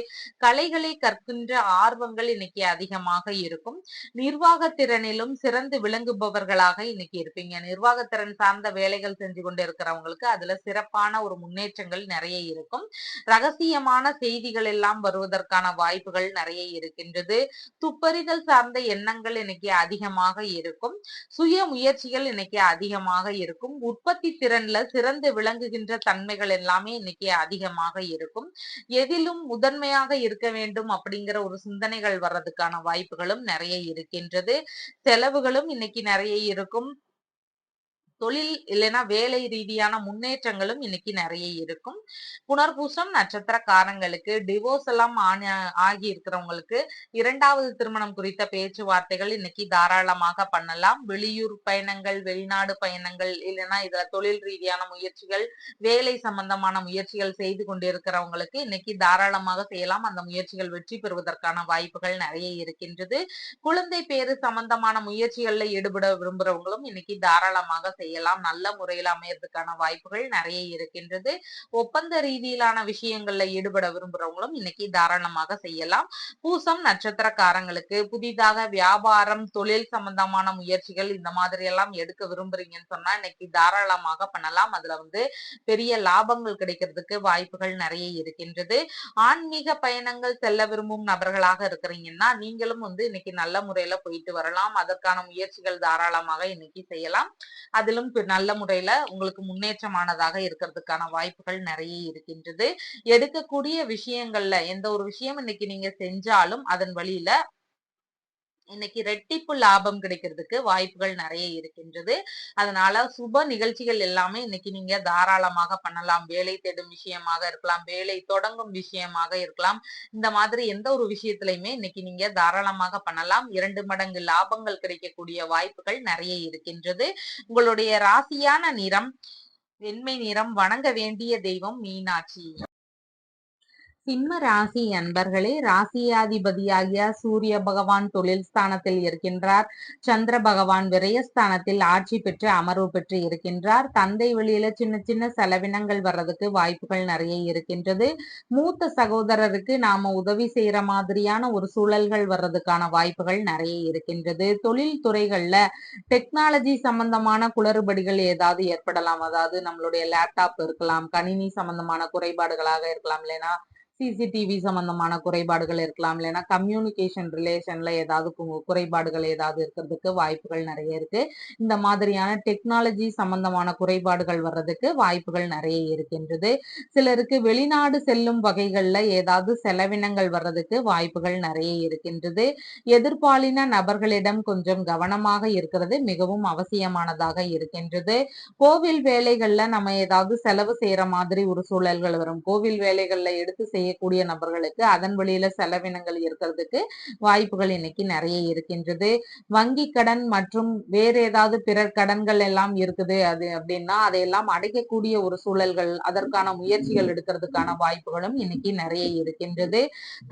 கலைகளை கற்கின்ற ஆர்வங்கள் இன்னைக்கு அதிகமாக இருக்கும். நிர்வாகத்திறனிலும் சிறந்து விளங்குபவர்களாக இன்னைக்கு இருப்பீங்க. நிர்வாகத்திறன் சார்ந்த வேலைகள் செஞ்சு கொண்டு இருக்கிறவங்களுக்கு அதுல சிறப்பான ஒரு முன்னேற்றங்கள் நிறைய இருக்கும். ரகசியமான செய்திகள் எல்லாம் வருவதற்கான வாய்ப்புகள் நிறைய இருக்கின்றது. துப்பறிதல் சார்ந்த எண்ணங்கள் இன்னைக்கு அதிகமாக இருக்கும். சுய முயற்சிகள் இன்னைக்கு அதிகமாக இருக்கும். உற்பத்தி திறன்ல சிறந்து விளங்குகின்ற தன்மைகள் எல்லாமே இன்னைக்கு அதிகமாக இருக்கும். எதிலும் முதன்மையாக இருக்க வேண்டும் அப்படிங்கிற ஒரு சிந்தனைகள் வர்றதுக்கான வாய்ப்புகளும் நிறைய இருக்கின்றது. செலவுகளும் இன்னைக்கு நிறைய இருக்கும். தொழில் இல்லைன்னா வேலை ரீதியான முன்னேற்றங்களும் இன்னைக்கு நிறைய இருக்கும். புனர்பூசம் நட்சத்திரக்காரங்களுக்கு டிவோர்ஸ் எல்லாம் ஆகி இருக்கிறவங்களுக்கு 2வது திருமணம் குறித்த பேச்சுவார்த்தைகள் இன்னைக்கு தாராளமாக பண்ணலாம். வெளியூர் பயணங்கள், வெளிநாடு பயணங்கள், இல்லைன்னா இதுல தொழில் ரீதியான முயற்சிகள், வேலை சம்பந்தமான முயற்சிகள் செய்து கொண்டிருக்கிறவங்களுக்கு இன்னைக்கு தாராளமாக செய்யலாம். அந்த முயற்சிகள் வெற்றி பெறுவதற்கான வாய்ப்புகள் நிறைய இருக்கின்றது. குழந்தை பேரு சம்பந்தமான முயற்சிகள்ல ஈடுபட விரும்புறவங்களும் இன்னைக்கு தாராளமாக செய்யலாம். நல்ல முறையில் அமையறதுக்கான வாய்ப்புகள் நிறைய இருக்கின்றது. ஒப்பந்த ரீதியிலான விஷயங்கள்ல ஈடுபட விரும்புறவங்களும் இன்னைக்கு தாராளமாக செய்யலாம். பூசம் நட்சத்திரக்காரங்களுக்கு புதிதாக வியாபாரம், தொழில் சம்பந்தமான முயற்சிகள் இந்த மாதிரி எல்லாம் எடுக்க விரும்புறீங்கன்னு சொன்னா இன்னைக்கு தாராளமாக பண்ணலாம். அதுல பெரிய லாபங்கள் கிடைக்கிறதுக்கு வாய்ப்புகள் நிறைய இருக்கின்றது. ஆன்மீக பயணங்கள் செல்ல விரும்பும் நபர்களாக இருக்கிறீங்கன்னா நீங்களும் இன்னைக்கு நல்ல முறையில போயிட்டு வரலாம். அதற்கான முயற்சிகள் தாராளமாக இன்னைக்கு செய்யலாம். அதிலும் நல்ல முறையில உங்களுக்கு முன்னேற்றமானதாக இருக்கிறதுக்கான வாய்ப்புகள் நிறைய இருக்கின்றது. எடுக்கக்கூடிய விஷயங்கள்ல எந்த ஒரு விஷயம் இன்னைக்கு நீங்க செஞ்சாலும் அதன் வழியில இன்னைக்கு ரெட்டிப்பு லாபம் கிடைக்கிறதுக்கு வாய்ப்புகள் நிறைய இருக்கின்றது. அதனால சுப நிகழ்ச்சிகள் எல்லாமே இன்னைக்கு நீங்க தாராளமாக பண்ணலாம். வேலை தேடும் விஷயமாக இருக்கலாம், வேலை தொடங்கும் விஷயமாக இருக்கலாம். இந்த மாதிரி எந்த ஒரு விஷயத்திலையுமே இன்னைக்கு நீங்க தாராளமாக பண்ணலாம். 2 மடங்கு லாபங்கள் கிடைக்கக்கூடிய வாய்ப்புகள் நிறைய இருக்கின்றது. உங்களுடைய ராசியான நிறம் வெண்மை நிறம். வணங்க வேண்டிய தெய்வம் மீனாட்சி. சிம்ம ராசி அன்பர்களே, ராசியாதிபதியாகிய சூரிய பகவான் தொழில் ஸ்தானத்தில் இருக்கின்றார். சந்திர பகவான் விரயஸ்தானத்தில் ஆட்சி பெற்று அமர்வு பெற்று இருக்கின்றார். தந்தை வழியில சின்ன சின்ன செலவினங்கள் வர்றதுக்கு வாய்ப்புகள் நிறைய இருக்கின்றது. மூத்த சகோதரருக்கு நாம உதவி செய்யற மாதிரியான ஒரு சூழல்கள் வர்றதுக்கான வாய்ப்புகள் நிறைய இருக்கின்றது. தொழில் துறைகள்ல டெக்னாலஜி சம்பந்தமான குளறுபடிகள் ஏதாவது ஏற்படலாம். அதாவது நம்மளுடைய லேப்டாப் இருக்கலாம், கணினி சம்பந்தமான குறைபாடுகளாக இருக்கலாம், இல்லைன்னா சிசிடிவி சம்பந்தமான குறைபாடுகள் இருக்கலாம். இல்லைன்னா கம்யூனிகேஷன் ரிலேஷன்ல ஏதாவது குறைபாடுகள் ஏதாவது இருக்கிறதுக்கு வாய்ப்புகள் நிறைய இருக்கு. இந்த மாதிரியான டெக்னாலஜி சம்பந்தமான குறைபாடுகள் வர்றதுக்கு வாய்ப்புகள் நிறைய இருக்கின்றது. சிலருக்கு வெளிநாடு செல்லும் வகைகள்ல ஏதாவது செலவினங்கள் வர்றதுக்கு வாய்ப்புகள் நிறைய இருக்கின்றது. எதிர்பாலின நபர்களிடம் கொஞ்சம் கவனமாக இருக்கிறது மிகவும் அவசியமானதாக இருக்கின்றது. கோவில் வேலைகள்ல நம்ம ஏதாவது செலவு செய்யற மாதிரி ஒரு சூழல்கள் வரும். கோவில் வேலைகள்ல எடுத்து செய்யக்கூடிய நபர்களுக்கு அதன் வழியில செலவினங்கள் இருக்கிறதுக்கு வாய்ப்புகள் இன்னைக்கு நிறைய இருக்கின்றது. வங்கி கடன் மற்றும் வேற ஏதாவது பிறர் கடன்கள் எல்லாம் இருக்குது அது அப்படின்னா அதையெல்லாம் அடைக்கக்கூடிய ஒரு சூழல்கள், அதற்கான முயற்சிகள் எடுக்கிறதுக்கான வாய்ப்புகளும் இன்னைக்கு நிறைய இருக்கின்றது.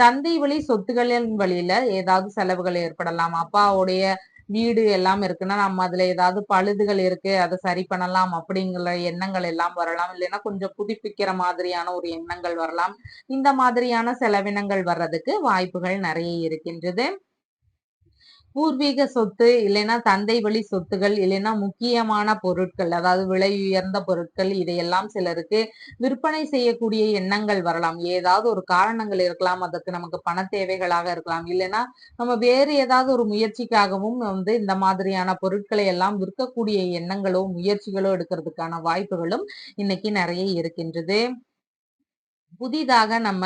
தந்தை வழி சொத்துக்களின் வழியில ஏதாவது செலவுகள் ஏற்படலாம். அப்பாவுடைய வீடு எல்லாம் இருக்குன்னா நம்ம அதுல ஏதாவது பழுதுகள் இருக்கு அதை சரி பண்ணலாம் அப்படிங்கிற எண்ணங்கள் எல்லாம் வரலாம். இல்லைன்னா கொஞ்சம் புதுப்பிக்கிற மாதிரியான ஒரு எண்ணங்கள் வரலாம். இந்த மாதிரியான செலவினங்கள் வர்றதுக்கு வாய்ப்புகள் நிறைய இருக்கின்றது. பூர்வீக சொத்து இல்லைன்னா தந்தை வழி சொத்துகள் இல்லைன்னா முக்கியமான பொருட்கள், அதாவது விலை உயர்ந்த பொருட்கள், இதையெல்லாம் சிலருக்கு விற்பனை செய்யக்கூடிய எண்ணங்கள் வரலாம். ஏதாவது ஒரு காரணங்கள் இருக்கலாம். அதற்கு நமக்கு பண தேவைகளாக இருக்கலாம். இல்லைன்னா நம்ம வேறு ஏதாவது ஒரு முயற்சிக்காகவும் இந்த மாதிரியான பொருட்களை எல்லாம் விற்கக்கூடிய எண்ணங்களோ முயற்சிகளோ எடுக்கிறதுக்கான வாய்ப்புகளும் இன்னைக்கு நிறைய இருக்கின்றது. புதிதாக நம்ம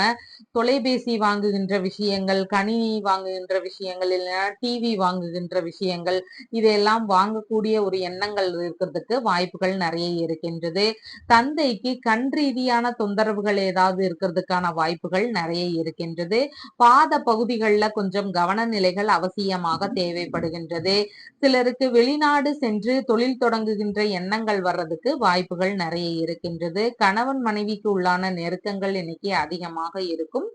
தொலைபேசி வாங்குகின்ற விஷயங்கள், கணினி வாங்குகின்ற விஷயங்கள், இல்லைன்னா டிவி வாங்குகின்ற விஷயங்கள், இதையெல்லாம் வாங்கக்கூடிய ஒரு எண்ணங்கள் இருக்கிறதுக்கு வாய்ப்புகள் நிறைய இருக்கின்றது. தந்தைக்கு கண் ரீதியான தொந்தரவுகள் ஏதாவது இருக்கிறதுக்கான வாய்ப்புகள் நிறைய இருக்கின்றது. பாத பகுதிகளில் கொஞ்சம் கவனநிலைகள் அவசியமாக தேவைப்படுகின்றது. சிலருக்கு வெளிநாடு சென்று தொழில் தொடங்குகின்ற எண்ணங்கள் வர்றதுக்கு வாய்ப்புகள் நிறைய இருக்கின்றது. கணவன் மனைவிக்கு உள்ளான நெருக்கங்கள் இன்னைக்கு அதிகமாக இருக்கும்.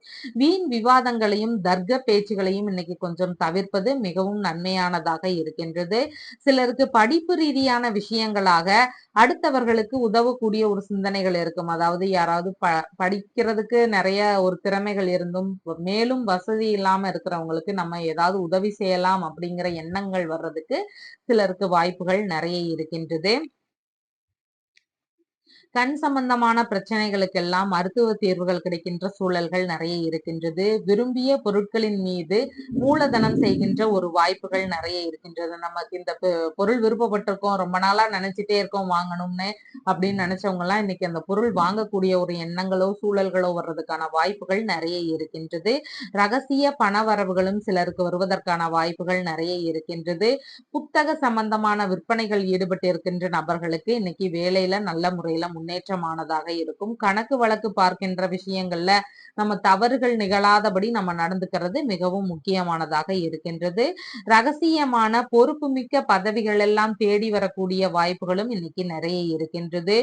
வீண் விவாதங்களையும் தர்க்க பேச்சுகளையும் இன்னைக்கு கொஞ்சம் தவிர்ப்பது மிகவும் நன்மையானதாக இருக்கின்றது. சிலருக்கு படிப்பு ரீதியான விஷயங்களாக அடுத்தவர்களுக்கு உதவக்கூடிய ஒரு சிந்தனைகள் இருக்கும். அதாவது யாராவது படிக்கிறதுக்கு நிறைய ஒரு திறமைகள் இருந்தும் மேலும் வசதி இல்லாம இருக்கிறவங்களுக்கு நம்ம ஏதாவது உதவி செய்யலாம் அப்படிங்கிற எண்ணங்கள் வர்றதுக்கு சிலருக்கு வாய்ப்புகள் நிறைய இருக்கின்றது. கண் சம்பந்தமான பிரச்சனைகளுக்கெல்லாம் மருத்துவ தீர்வுகள் கிடைக்கின்ற சூழல்கள் நிறைய இருக்கின்றது. விரும்பிய பொருட்களின் மீது மூலதனம் செய்கின்ற ஒரு வாய்ப்புகள் நிறைய இருக்கின்றது. நமக்கு இந்த பொருள் விருப்பப்பட்டிருக்கோம், ரொம்ப நாளா நினைச்சிட்டே இருக்கோம் வாங்கணும்னு அப்படின்னு நினைச்சவங்க எல்லாம் இன்னைக்கு அந்த பொருள் வாங்கக்கூடிய ஒரு எண்ணங்களோ சூழல்களோ வர்றதுக்கான வாய்ப்புகள் நிறைய இருக்கின்றது. ரகசிய பண வரவுகளும் சிலருக்கு வருவதற்கான வாய்ப்புகள் நிறைய இருக்கின்றது. புத்தக சம்பந்தமான விற்பனைகள் ஈடுபட்டு இருக்கின்ற நபர்களுக்கு இன்னைக்கு வேலையில நல்ல முறையில முன்னேற்றமானதாக இருக்கும். கணக்கு வழக்கு பார்க்கின்ற விஷயங்கள்ல நம்ம தவறுகள் நிகழாதபடி நம்ம நடந்துக்கிறது மிகவும் முக்கியமானதாக இருக்கின்றது. ரகசியமான பொறுப்புமிக்க பதவிகள் எல்லாம் தேடி வரக்கூடிய வாய்ப்புகளும் இன்னைக்கு நிறைய இருக்கின்றது.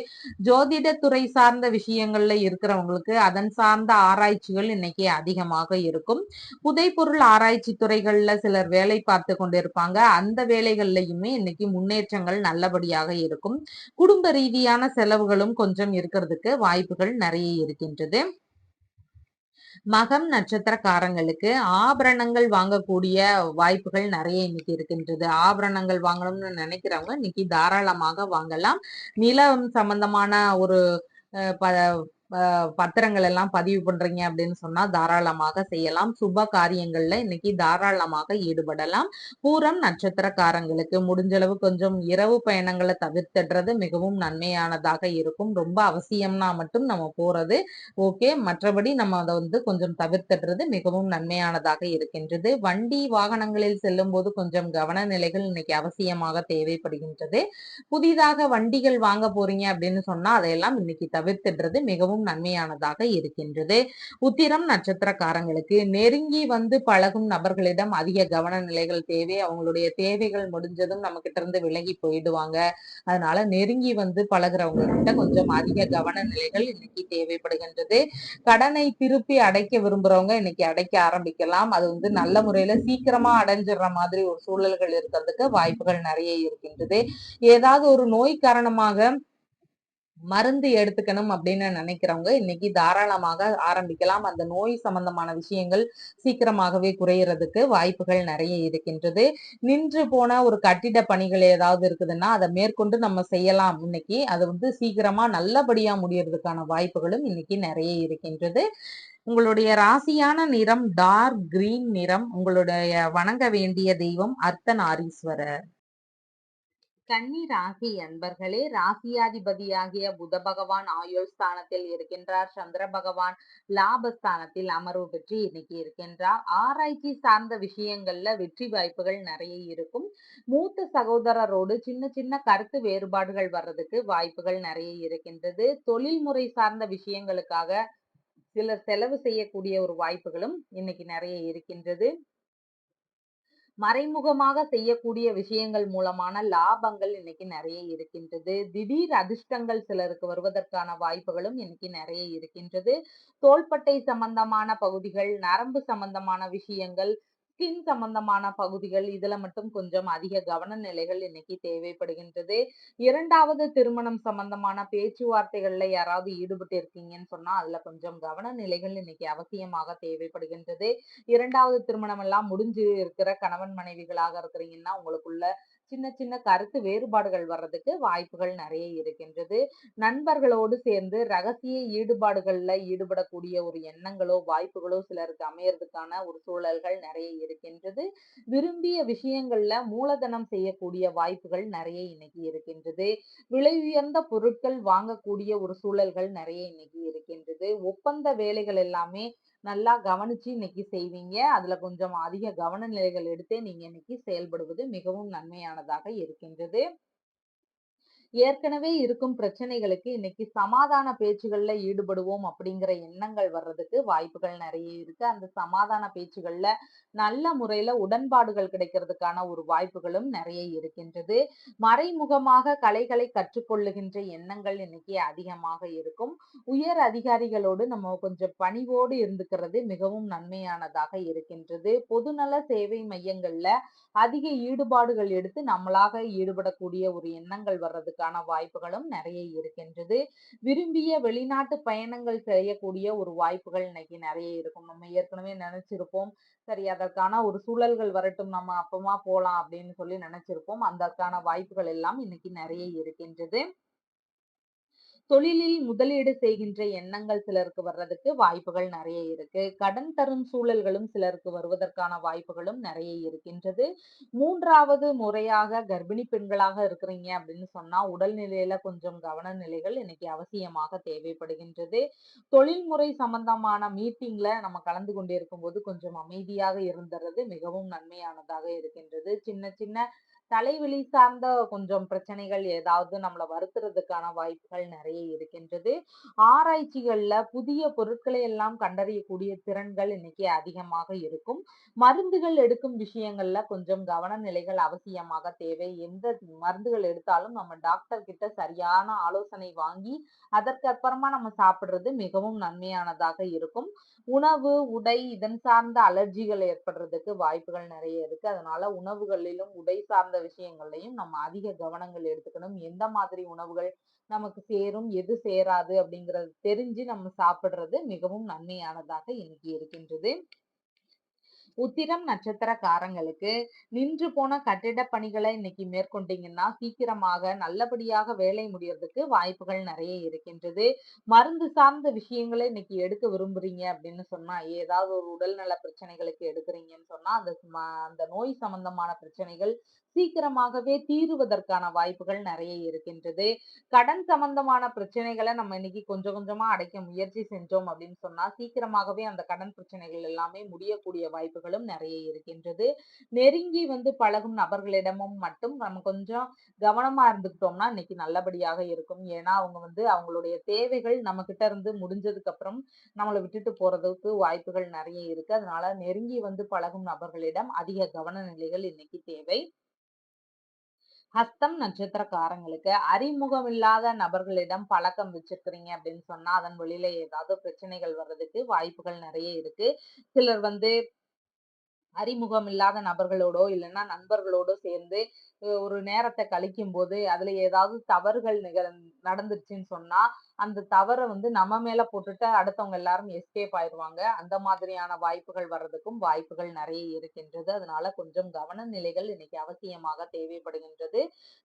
ஜோதிடத்துறை சார்ந்த விஷயங்கள்ல இருக்கிறவங்களுக்கு அதன் சார்ந்த ஆராய்ச்சிகள் இன்னைக்கு அதிகமாக இருக்கும். புதைப்பொருள் ஆராய்ச்சி துறைகள்ல சிலர் வேலை பார்த்து கொண்டிருப்பாங்க. அந்த வேலைகள்லயுமே இன்னைக்கு முன்னேற்றங்கள் நல்லபடியாக இருக்கும். குடும்ப ரீதியான செலவுகளும் கொஞ்சம் இருக்கிறதுக்கு வாய்ப்புகள் நிறைய இருக்கின்றது. மகம் நட்சத்திரக்காரங்களுக்கு ஆபரணங்கள் வாங்கக்கூடிய வாய்ப்புகள் நிறைய இன்னைக்கு இருக்கின்றது. ஆபரணங்கள் வாங்கணும்னு நினைக்கிறவங்க இன்னைக்கு தாராளமாக வாங்கலாம். நிலம் சம்பந்தமான ஒரு பத்திரங்கள் எல்லாம் பதிவு பண்றீங்க அப்படின்னு சொன்னா தாராளமாக செய்யலாம். சுப காரியங்கள்ல இன்னைக்கு தாராளமாக ஈடுபடலாம். பூரம் நட்சத்திரக்காரங்களுக்கு முடிஞ்சளவு கொஞ்சம் இரவு பயணங்களை தவிர்த்துடுறது மிகவும் நன்மையானதாக இருக்கும். ரொம்ப அவசியம்னா மட்டும் நம்ம போறது ஓகே, மற்றபடி நம்ம அதை கொஞ்சம் தவிர்த்துடுறது மிகவும் நன்மையானதாக இருக்கின்றது. வண்டி வாகனங்களில் செல்லும் போது கொஞ்சம் கவன நிலைகள் இன்னைக்கு அவசியமாக தேவைப்படுகின்றது. புதிதாக வண்டிகள் வாங்க போறீங்க அப்படின்னு சொன்னா அதையெல்லாம் இன்னைக்கு தவிர்த்துடுறது மிகவும் நன்மையானதாக இருக்கின்றது. உத்திரம் நட்சத்திரக்காரங்களுக்கு நெருங்கி பழகும் நபர்களிடம் அதிக கவன நிலைகள் தேவை. அவங்களுடைய தேவைகள் முடிஞ்சதும் நம்ம கிட்ட இருந்து விலகி போயிடுவாங்க. அதனால நெருங்கி பழகுறவங்க கிட்ட கொஞ்சம் அதிக கவன நிலைகள் இன்னைக்கு தேவைப்படுகின்றது. கடனை திருப்பி அடைக்க விரும்புறவங்க இன்னைக்கு அடைக்க ஆரம்பிக்கலாம். அது நல்ல முறையில சீக்கிரமா அடைஞ்சிடுற மாதிரி ஒரு சூழல்கள் இருக்கிறதுக்கு வாய்ப்புகள் நிறைய இருக்கின்றது. ஏதாவது ஒரு நோய் காரணமாக மருந்து எடுத்துக்கணும் அப்படின்னு நினைக்கிறவங்க இன்னைக்கு தாராளமாக ஆரம்பிக்கலாம். அந்த நோய் சம்பந்தமான விஷயங்கள் சீக்கிரமாகவே குறையறதுக்கு வாய்ப்புகள் நிறைய இருக்கின்றது. நின்று போன ஒரு கட்டிட பணிகள் ஏதாவது இருக்குதுன்னா அதை மேற்கொண்டு நம்ம செய்யலாம். இன்னைக்கு அது சீக்கிரமா நல்லபடியா முடியறதுக்கான வாய்ப்புகளும் இன்னைக்கு நிறைய இருக்கின்றது. உங்களுடைய ராசியான நிறம் டார்க் கிரீன் நிறம். உங்களுடைய வணங்க வேண்டிய தெய்வம் அர்த்தநாரீஸ்வரர். கன்னி ராசி அன்பர்களே, ராசியாதிபதியாகிய புத பகவான் ஆயுள் ஸ்தானத்தில் இருக்கின்றார். சந்திர பகவான் லாபஸ்தானத்தில் அமர்வு பெற்று இன்னைக்கு இருக்கின்றார். ஆராய்ச்சி சார்ந்த விஷயங்கள்ல வெற்றி வாய்ப்புகள் நிறைய இருக்கும். மூத்த சகோதரரோடு சின்ன சின்ன கருத்து வேறுபாடுகள் வர்றதுக்கு வாய்ப்புகள் நிறைய இருக்கின்றது. தொழில்முறை சார்ந்த விஷயங்களுக்காக சிலர் செலவு செய்யக்கூடிய ஒரு வாய்ப்புகளும் இன்னைக்கு நிறைய இருக்கின்றது. மறைமுகமாக செய்யக்கூடிய விஷயங்கள் மூலமான லாபங்கள் இன்னைக்கு நிறைய இருக்கின்றது. திடீர் அதிர்ஷ்டங்கள் சிலருக்கு வருவதற்கான வாய்ப்புகளும் இன்னைக்கு நிறைய இருக்கின்றது. தோள்பட்டை சம்பந்தமான பகுதிகள், நரம்பு சம்பந்தமான விஷயங்கள், ஸ்கின் சம்பந்தமான பகுதிகள் இதுல மட்டும் கொஞ்சம் அதிக கவன நிலைகள் இன்னைக்கு தேவைப்படுகின்றது. இரண்டாவது திருமணம் சம்பந்தமான பேச்சுவார்த்தைகள்ல யாராவது ஈடுபட்டு இருக்கீங்கன்னு சொன்னா அதுல கொஞ்சம் கவன நிலைகள் இன்னைக்கு அவசியமாக தேவைப்படுகின்றது. இரண்டாவது திருமணம் எல்லாம் முடிஞ்சு இருக்கிற கணவன் மனைவிகளாக இருக்கிறீங்கன்னா உங்களுக்குள்ள சின்ன சின்ன கருத்து வேறுபாடுகள் வர்றதுக்கு வாய்ப்புகள் நிறைய இருக்கின்றது. நண்பர்களோடு சேர்ந்து ரகசிய ஈடுபாடுகள்ல ஈடுபடக்கூடிய ஒரு எண்ணங்களோ வாய்ப்புகளோ சிலருக்கு அமையறதுக்கான ஒரு சூழல்கள் நிறைய இருக்கின்றது. விரும்பிய விஷயங்கள்ல மூலதனம் செய்யக்கூடிய வாய்ப்புகள் நிறைய இன்னைக்கு இருக்கின்றது. விலை உயர்ந்த பொருட்கள் வாங்கக்கூடிய ஒரு சூழல்கள் நிறைய இன்னைக்கு இருக்கின்றது. ஒப்பந்த வேலைகள் எல்லாமே நல்லா கவனிச்சு இன்னைக்கு செய்வீங்க. அதுல கொஞ்சம் அதிக கவன நிலைகள் எடுத்து நீங்க இன்னைக்கு செயல்படுவது மிகவும் நன்மையானதாக இருக்கின்றது. ஏற்கனவே இருக்கும் பிரச்சனைகளுக்கு இன்னைக்கு சமாதான பேச்சுகள்ல ஈடுபடுவோம் அப்படிங்கிற எண்ணங்கள் வர்றதுக்கு வாய்ப்புகள் நிறைய இருக்கு. அந்த சமாதான பேச்சுகள்ல நல்ல முறையில உடன்பாடுகள் கிடைக்கிறதுக்கான ஒரு வாய்ப்புகளும் நிறைய இருக்கின்றது. மறைமுகமாக கலைகளை கற்றுக்கொள்ளுகின்ற எண்ணங்கள் இன்னைக்கு அதிகமாக இருக்கும். உயர் அதிகாரிகளோடு நம்ம கொஞ்சம் பணிவோடு இருந்துக்கிறது மிகவும் நன்மையானதாக இருக்கின்றது. பொதுநல சேவை மையங்கள்ல அதிக ஈடுபாடுகள் எடுத்து நம்மளாக ஈடுபடக்கூடிய ஒரு எண்ணங்கள் வர்றதுக்கான வாய்ப்புகளும் நிறைய இருக்கின்றது. விரும்பிய வெளிநாட்டு பயணங்கள் செய்யக்கூடிய ஒரு வாய்ப்புகள் இன்னைக்கு நிறைய இருக்கும். நம்ம ஏற்கனவே நினைச்சிருப்போம், சரி அதற்கான ஒரு சூழல்கள் வரட்டும் நம்ம அப்பமா போலாம் அப்படின்னு சொல்லி நினைச்சிருப்போம். அதற்கான வாய்ப்புகள் எல்லாம் இன்னைக்கு நிறைய இருக்கின்றது. தொழிலில் முதலீடு செய்கின்ற எண்ணங்கள் சிலருக்கு வர்றதுக்கு வாய்ப்புகள் நிறைய இருக்கு. கடன் தரும் சூழல்களும் சிலருக்கு வருவதற்கான வாய்ப்புகளும் நிறைய இருக்கின்றது. மூன்றாவது முறையாக கர்ப்பிணி பெண்களாக இருக்கிறீங்க அப்படின்னு சொன்னா உடல்நிலையில கொஞ்சம் கவன நிலைகள் இன்னைக்கு அவசியமாக தேவைப்படுகின்றது. தொழில்முறை சம்பந்தமான மீட்டிங்ல நம்ம கலந்து கொண்டிருக்கும் போது கொஞ்சம் அமைதியாக இருந்துறது மிகவும் நன்மையானதாக இருக்கின்றது. சின்ன சின்ன தலைவலி சார்ந்த கொஞ்சம் பிரச்சனைகள் ஏதாவது நம்மள வருத்துறதுக்கான வாய்ப்புகள் நிறைய இருக்கின்றது. ஆராய்ச்சிகள்ல புதிய பொருட்களை எல்லாம் கண்டறியக்கூடிய திறன்கள் இன்னைக்கு அதிகமாக இருக்கும். மருந்துகள் எடுக்கும் விஷயங்கள்ல கொஞ்சம் கவன நிலைகள் அவசியமாக தேவை. எந்த மருந்துகள் எடுத்தாலும் நம்ம டாக்டர் கிட்ட சரியான ஆலோசனை வாங்கி அதற்கு அப்புறமா நம்ம சாப்பிடுறது மிகவும் நன்மையானதாக இருக்கும். உணவு, உடை இதன் சார்ந்த அலர்ஜிகள் ஏற்படுறதுக்கு வாய்ப்புகள் நிறைய இருக்கு. அதனால உணவுகளிலும், உடை சார்ந்த விஷயங்கள்லயும் நம்ம அதிக கவனங்கள் எடுத்துக்கணும். எந்த மாதிரி உணவுகள் நமக்கு சேரும், எது சேராது அப்படிங்கிறது தெரிஞ்சு நம்ம சாப்பிடுறது மிகவும் நன்மையானதாக இன்னைக்கு இருக்கின்றது. உத்திரம் நட்சத்திரக்காரங்களுக்கு நின்று போன கட்டிட பணிகளை இன்னைக்கு மேற்கொண்டீங்கன்னா சீக்கிரமாக நல்லபடியாக வேலை முடியறதுக்கு வாய்ப்புகள் நிறைய இருக்கின்றது. மருந்து சார்ந்த விஷயங்களை இன்னைக்கு எடுக்க விரும்புறீங்க அப்படின்னு சொன்னா ஏதாவது ஒரு உடல்நல பிரச்சனைகளுக்கு எடுக்கிறீங்கன்னு சொன்னா அந்த நோய் சம்பந்தமான பிரச்சனைகள் சீக்கிரமாகவே தீருவதற்கான வாய்ப்புகள் நிறைய இருக்கின்றது. கடன் சம்பந்தமான பிரச்சனைகளை நம்ம இன்னைக்கு கொஞ்சம் கொஞ்சமா அடைக்க முயற்சி செஞ்சோம் அப்படின்னு சொன்னா சீக்கிரமாகவே அந்த கடன் பிரச்சனைகள் எல்லாமே முடியக்கூடிய வாய்ப்புகளும் நிறைய இருக்கின்றது. நெருங்கி வந்து பழகும் நபர்களிடமும் மட்டும் நம்ம கொஞ்சம் கவனமா இருந்துக்கிட்டோம்னா இன்னைக்கு நல்லபடியாக இருக்கும். ஏன்னா அவங்க வந்து அவங்களுடைய தேவைகள் நம்ம கிட்ட இருந்து முடிஞ்சதுக்கு அப்புறம் நம்மளை விட்டுட்டு போறதுக்கு வாய்ப்புகள் நிறைய இருக்கு. அதனால நெருங்கி வந்து பழகும் நபர்களிடம் அதிக கவன நிலைகள் இன்னைக்கு தேவை. ஹஸ்தம் நட்சத்திரக்காரங்களுக்கு அறிமுகம் இல்லாத நபர்களிடம் பழக்கம் வச்சிருக்கிறீங்க அப்படின்னு சொன்னா அதன் வழியில ஏதாவது பிரச்சனைகள் வர்றதுக்கு வாய்ப்புகள் நிறைய இருக்கு. சிலர் வந்து அறிமுகம் இல்லாத நபர்களோடோ இல்லைன்னா நண்பர்களோடோ சேர்ந்து ஒரு நேரத்தை கழிக்கும் போது அதுல ஏதாவது தவறுகள் நடந்துருச்சுன்னு சொன்னா அந்த தவற வந்து நம்ம மேல போட்டுட்டு அடுத்தவங்க எல்லாரும் எஸ்கேப் ஆயிருவாங்க. அந்த மாதிரியான வாய்ப்புகள் வர்றதுக்கும் வாய்ப்புகள் நெறைய இருக்கின்றது. அதனால கொஞ்சம் கவன நிலைகள் இன்னைக்கு அவசியமாக தேவைப்படுகின்றது.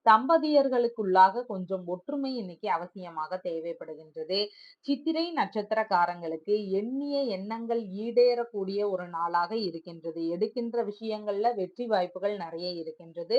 தம்பதியர்களுக்குள்ளாக கொஞ்சம் ஒற்றுமை இன்னைக்கு அவசியமாக தேவைப்படுகின்றது. சித்திரை நட்சத்திரக்காரங்களுக்கு எண்ணிய எண்ணங்கள் ஈடேறக்கூடிய ஒரு நாளாக இருக்கின்றது. எடுக்கின்ற விஷயங்கள்ல வெற்றி வாய்ப்புகள் நெறைய இருக்கின்றது.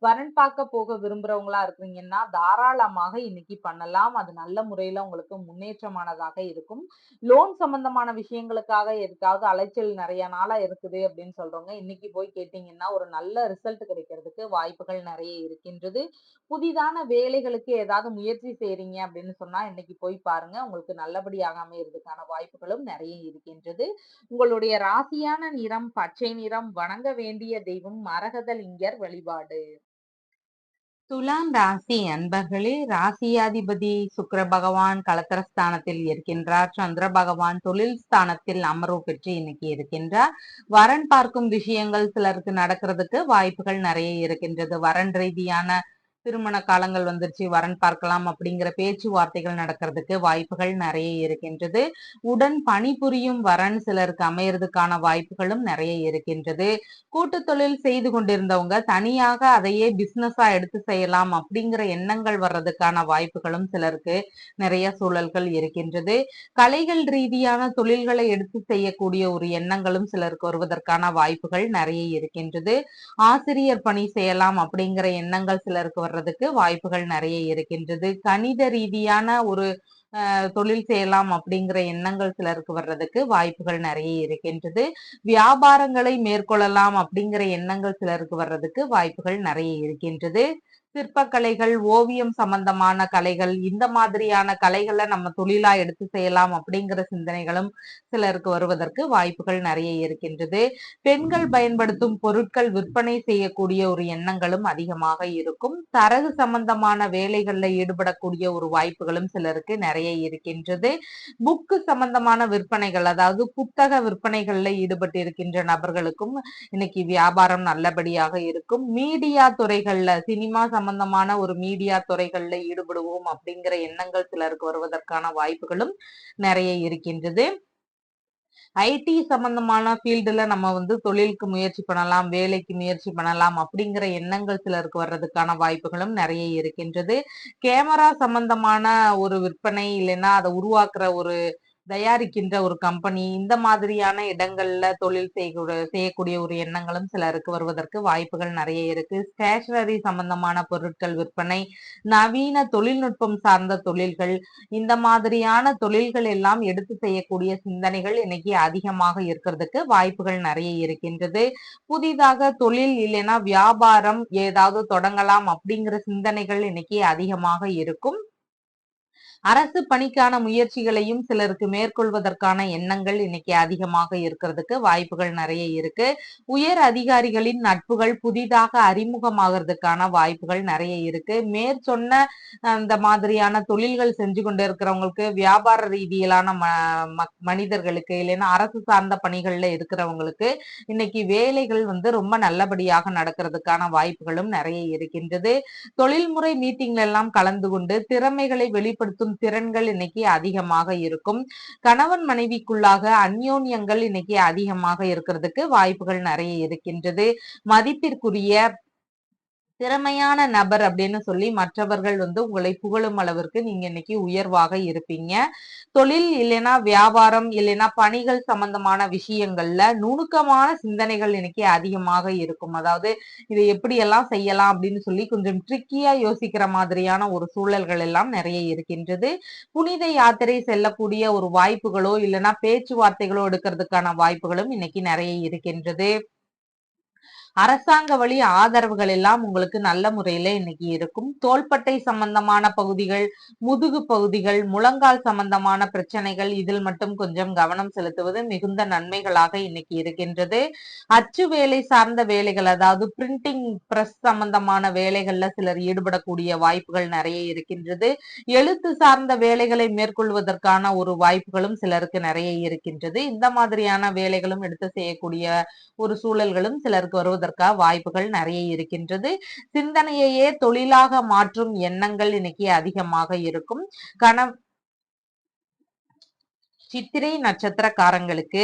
வரன் பார்க்க போக விரும்புறவங்களா இருக்கிறீங்கன்னா, தாராளமாக இன்னைக்கு பண்ணலாம். அது நல்ல முறையில உங்களுக்கு முன்னேற்றமானதாக இருக்கும். லோன் சம்பந்தமான விஷயங்களுக்காக எதுக்காவது அலைச்சல் நெறைய நாளா இருக்குது அப்படின்னு சொல்றவங்க, இன்னைக்கு போய் கேட்டீங்கன்னா, ஒரு நல்ல ரிசல்ட் கிடைக்கிறதுக்கு வாய்ப்புகள் நெறைய இருக்கின்றது. புதிதான வேலைகளுக்கு ஏதாவது முயற்சி செய்றீங்க அப்படின்னு சொன்னா, இன்னைக்கு போய் பாருங்க. உங்களுக்கு நல்லபடியாக அமையறதுக்கான வாய்ப்புகளும் நெறைய இருக்கின்றது. உங்களுடைய ராசியான நிறம் பச்சை நிறம். வணங்க வேண்டிய தெய்வம் மரகதலிங்கர் வழிபாடு. துலாம் ராசி அன்பர்களே, ராசியாதிபதி சுக்கிர பகவான் களத்திரஸ்தானத்தில் இருக்கின்றார். சந்திர பகவான் தொழில் ஸ்தானத்தில் அமர்வு பெற்று இன்னைக்கு இருக்கின்றார். வரன் பார்க்கும் விஷயங்கள் சிலருக்கு நடக்கிறதுக்கு வாய்ப்புகள் நிறைய இருக்கின்றது. வரன் ரீதியான திருமண காலங்கள் வந்துருச்சு, வரன் பார்க்கலாம் அப்படிங்கிற பேச்சுவார்த்தைகள் நடக்கிறதுக்கு வாய்ப்புகள் நிறைய இருக்கின்றது. உடன் பணிபுரியும் வரன் சிலருக்கு அமையறதுக்கான வாய்ப்புகளும் நிறைய இருக்கின்றது. கூட்டு தொழில் செய்து கொண்டிருந்தவங்க தனியாக அதையே பிசினஸா எடுத்து செய்யலாம் அப்படிங்கிற எண்ணங்கள் வர்றதுக்கான வாய்ப்புகளும் சிலருக்கு நிறைய சூழல்கள் இருக்கின்றது. கலைகள் ரீதியான தொழில்களை எடுத்து செய்யக்கூடிய ஒரு எண்ணங்களும் சிலருக்கு வருவதற்கான வாய்ப்புகள் நிறைய இருக்கின்றது. ஆசிரியர் பணி செய்யலாம் அப்படிங்கிற எண்ணங்கள் சிலருக்கு வர்றதுக்கு வாய்ப்புகள் நிறைய இருக்கின்றது. கணித ரீதியான ஒரு தொழில் செய்யலாம் அப்படிங்கிற எண்ணங்கள் சிலருக்கு வர்றதுக்கு வாய்ப்புகள் நிறைய இருக்கின்றது. வியாபாரங்களை மேற்கொள்ளலாம் அப்படிங்கிற எண்ணங்கள் சிலருக்கு வர்றதுக்கு வாய்ப்புகள் நிறைய இருக்கின்றது. சிற்பக்கலைகள், ஓவியம் சம்பந்தமான கலைகள், இந்த மாதிரியான கலைகளை நம்ம தொழிலா எடுத்து செய்யலாம் அப்படிங்கிற சிந்தனைகளும் சிலருக்கு வருவதற்கு வாய்ப்புகள் நிறைய இருக்கின்றது. பெண்கள் பயன்படுத்தும் பொருட்கள் விற்பனை செய்யக்கூடிய ஒரு எண்ணங்களும் அதிகமாக இருக்கும். தரகு சம்பந்தமான வேலைகள்ல ஈடுபடக்கூடிய ஒரு வாய்ப்புகளும் சிலருக்கு நிறைய இருக்கின்றது. புக்கு சம்பந்தமான விற்பனைகள், அதாவது புத்தக விற்பனைகள்ல ஈடுபட்டு இருக்கின்ற நபர்களுக்கும் இன்னைக்கு வியாபாரம் நல்லபடியாக இருக்கும். மீடியா துறைகள்ல, சினிமா சம்பந்தமான ஒரு மீடியா துறைகள்ல ஈடுபடுவோம் அப்படிங்கிற எண்ணங்கள் சிலருக்கு வருவதற்கான வாய்ப்புகளும் நிறைய இருக்கின்றது. ஐடி சம்பந்தமான ஃபீல்டுல நம்ம வந்து தொழிலுக்கு முயற்சி பண்ணலாம், வேலைக்கு முயற்சி பண்ணலாம் அப்படிங்கிற எண்ணங்கள் சிலருக்கு வர்றதுக்கான வாய்ப்புகளும் நிறைய இருக்கின்றது. கேமரா சம்பந்தமான ஒரு விற்பனை, இல்லைன்னா அதை உருவாக்குற ஒரு தயாரிக்கின்ற ஒரு கம்பெனி, இந்த மாதிரியான இடங்கள்ல தொழில் செய்யக்கூடிய ஒரு எண்ணங்களும் சிலருக்கு வருவதற்கு வாய்ப்புகள் நிறைய இருக்கு. ஸ்டேஷனரி சம்பந்தமான பொருட்கள் விற்பனை, நவீன தொழில்நுட்பம் சார்ந்த தொழில்கள், இந்த மாதிரியான தொழில்கள் எல்லாம் எடுத்து செய்யக்கூடிய சிந்தனைகள் இன்னைக்கு அதிகமாக இருக்கிறதுக்கு வாய்ப்புகள் நிறைய இருக்கின்றது. புதிதாக தொழில் இல்லைன்னா வியாபாரம் ஏதாவது தொடங்கலாம் அப்படிங்கிற சிந்தனைகள் இன்னைக்கு அதிகமாக இருக்கும். அரசு பணிக்கான முயற்சிகளையும் சிலருக்கு மேற்கொள்வதற்கான எண்ணங்கள் இன்னைக்கு அதிகமாக இருக்கிறதுக்கு வாய்ப்புகள் நிறைய இருக்கு. உயர் அதிகாரிகளின் நட்புகள் புதிதாக அறிமுகமாகிறதுக்கான வாய்ப்புகள் நிறைய இருக்கு. மேற்சொன்ன அந்த மாதிரியான தொழில்கள் செஞ்சு கொண்டு இருக்கிறவங்களுக்கு, வியாபார ரீதியிலான மனிதர்களுக்கு, இல்லைன்னா அரசு சார்ந்த பணிகள்ல இருக்கிறவங்களுக்கு இன்னைக்கு வேலைகள் வந்து ரொம்ப நல்லபடியாக நடக்கிறதுக்கான வாய்ப்புகளும் நிறைய இருக்கின்றது. தொழில்முறை மீட்டிங்ல எல்லாம் கலந்து கொண்டு திறமைகளை வெளிப்படுத்தும் திறன்கள் இன்னைக்கு அதிகமாக இருக்கும். கணவன் மனைவிக்குள்ளாக அந்யோன்யங்கள் இன்னைக்கு அதிகமாக இருக்கிறதுக்கு வாய்ப்புகள் நிறைய இருக்கின்றது. மதிப்பிற்குரிய திறமையான நபர் அப்படின்னு சொல்லி மற்றவர்கள் வந்து உங்களை புகழும் அளவிற்கு நீங்க இன்னைக்கு உயர்வாக இருப்பீங்க. தொழில் இல்லைன்னா வியாபாரம் இல்லைன்னா பணிகள் சம்பந்தமான விஷயங்கள்ல நுணுக்கமான சிந்தனைகள் இன்னைக்கு அதிகமாக இருக்கும். அதாவது இதை எப்படி எல்லாம் செய்யலாம் அப்படின்னு சொல்லி கொஞ்சம் ட்ரிக்கியா யோசிக்கிற மாதிரியான ஒரு சூழல்கள் எல்லாம் நிறைய இருக்கின்றது. புனித யாத்திரை செல்லக்கூடிய ஒரு வாய்ப்புகளோ இல்லைன்னா பேச்சுவார்த்தைகளோ எடுக்கிறதுக்கான வாய்ப்புகளும் இன்னைக்கு நிறைய இருக்கின்றது. அரசாங்க வழி ஆதரவுகள் எல்லாம் உங்களுக்கு நல்ல முறையில இன்னைக்கு இருக்கும். தோள்பட்டை சம்பந்தமான பகுதிகள், முதுகு பகுதிகள், முழங்கால் சம்பந்தமான பிரச்சனைகள், இதில் மட்டும் கொஞ்சம் கவனம் செலுத்துவது மிகுந்த நன்மைகளாக இன்னைக்கு இருக்கின்றது. அச்சு வேலை சார்ந்த வேலைகள், அதாவது பிரிண்டிங் பிரஸ் சம்பந்தமான வேலைகள்ல சிலர் ஈடுபடக்கூடிய வாய்ப்புகள் நிறைய இருக்கின்றது. எழுத்து சார்ந்த வேலைகளை மேற்கொள்வதற்கான ஒரு வாய்ப்புகளும் சிலருக்கு நிறைய இருக்கின்றது. இந்த மாதிரியான வேலைகளும் எடுத்து செய்யக்கூடிய ஒரு சூழல்களும் சிலருக்கு வருவதற்காக வாய்ப்புகள் நிறைய இருக்கின்றது. சிந்தனையையே தொழிலாக மாற்றும் எண்ணங்கள் இன்னைக்கு அதிகமாக இருக்கும். சித்திரை நட்சத்திரக்காரங்களுக்கு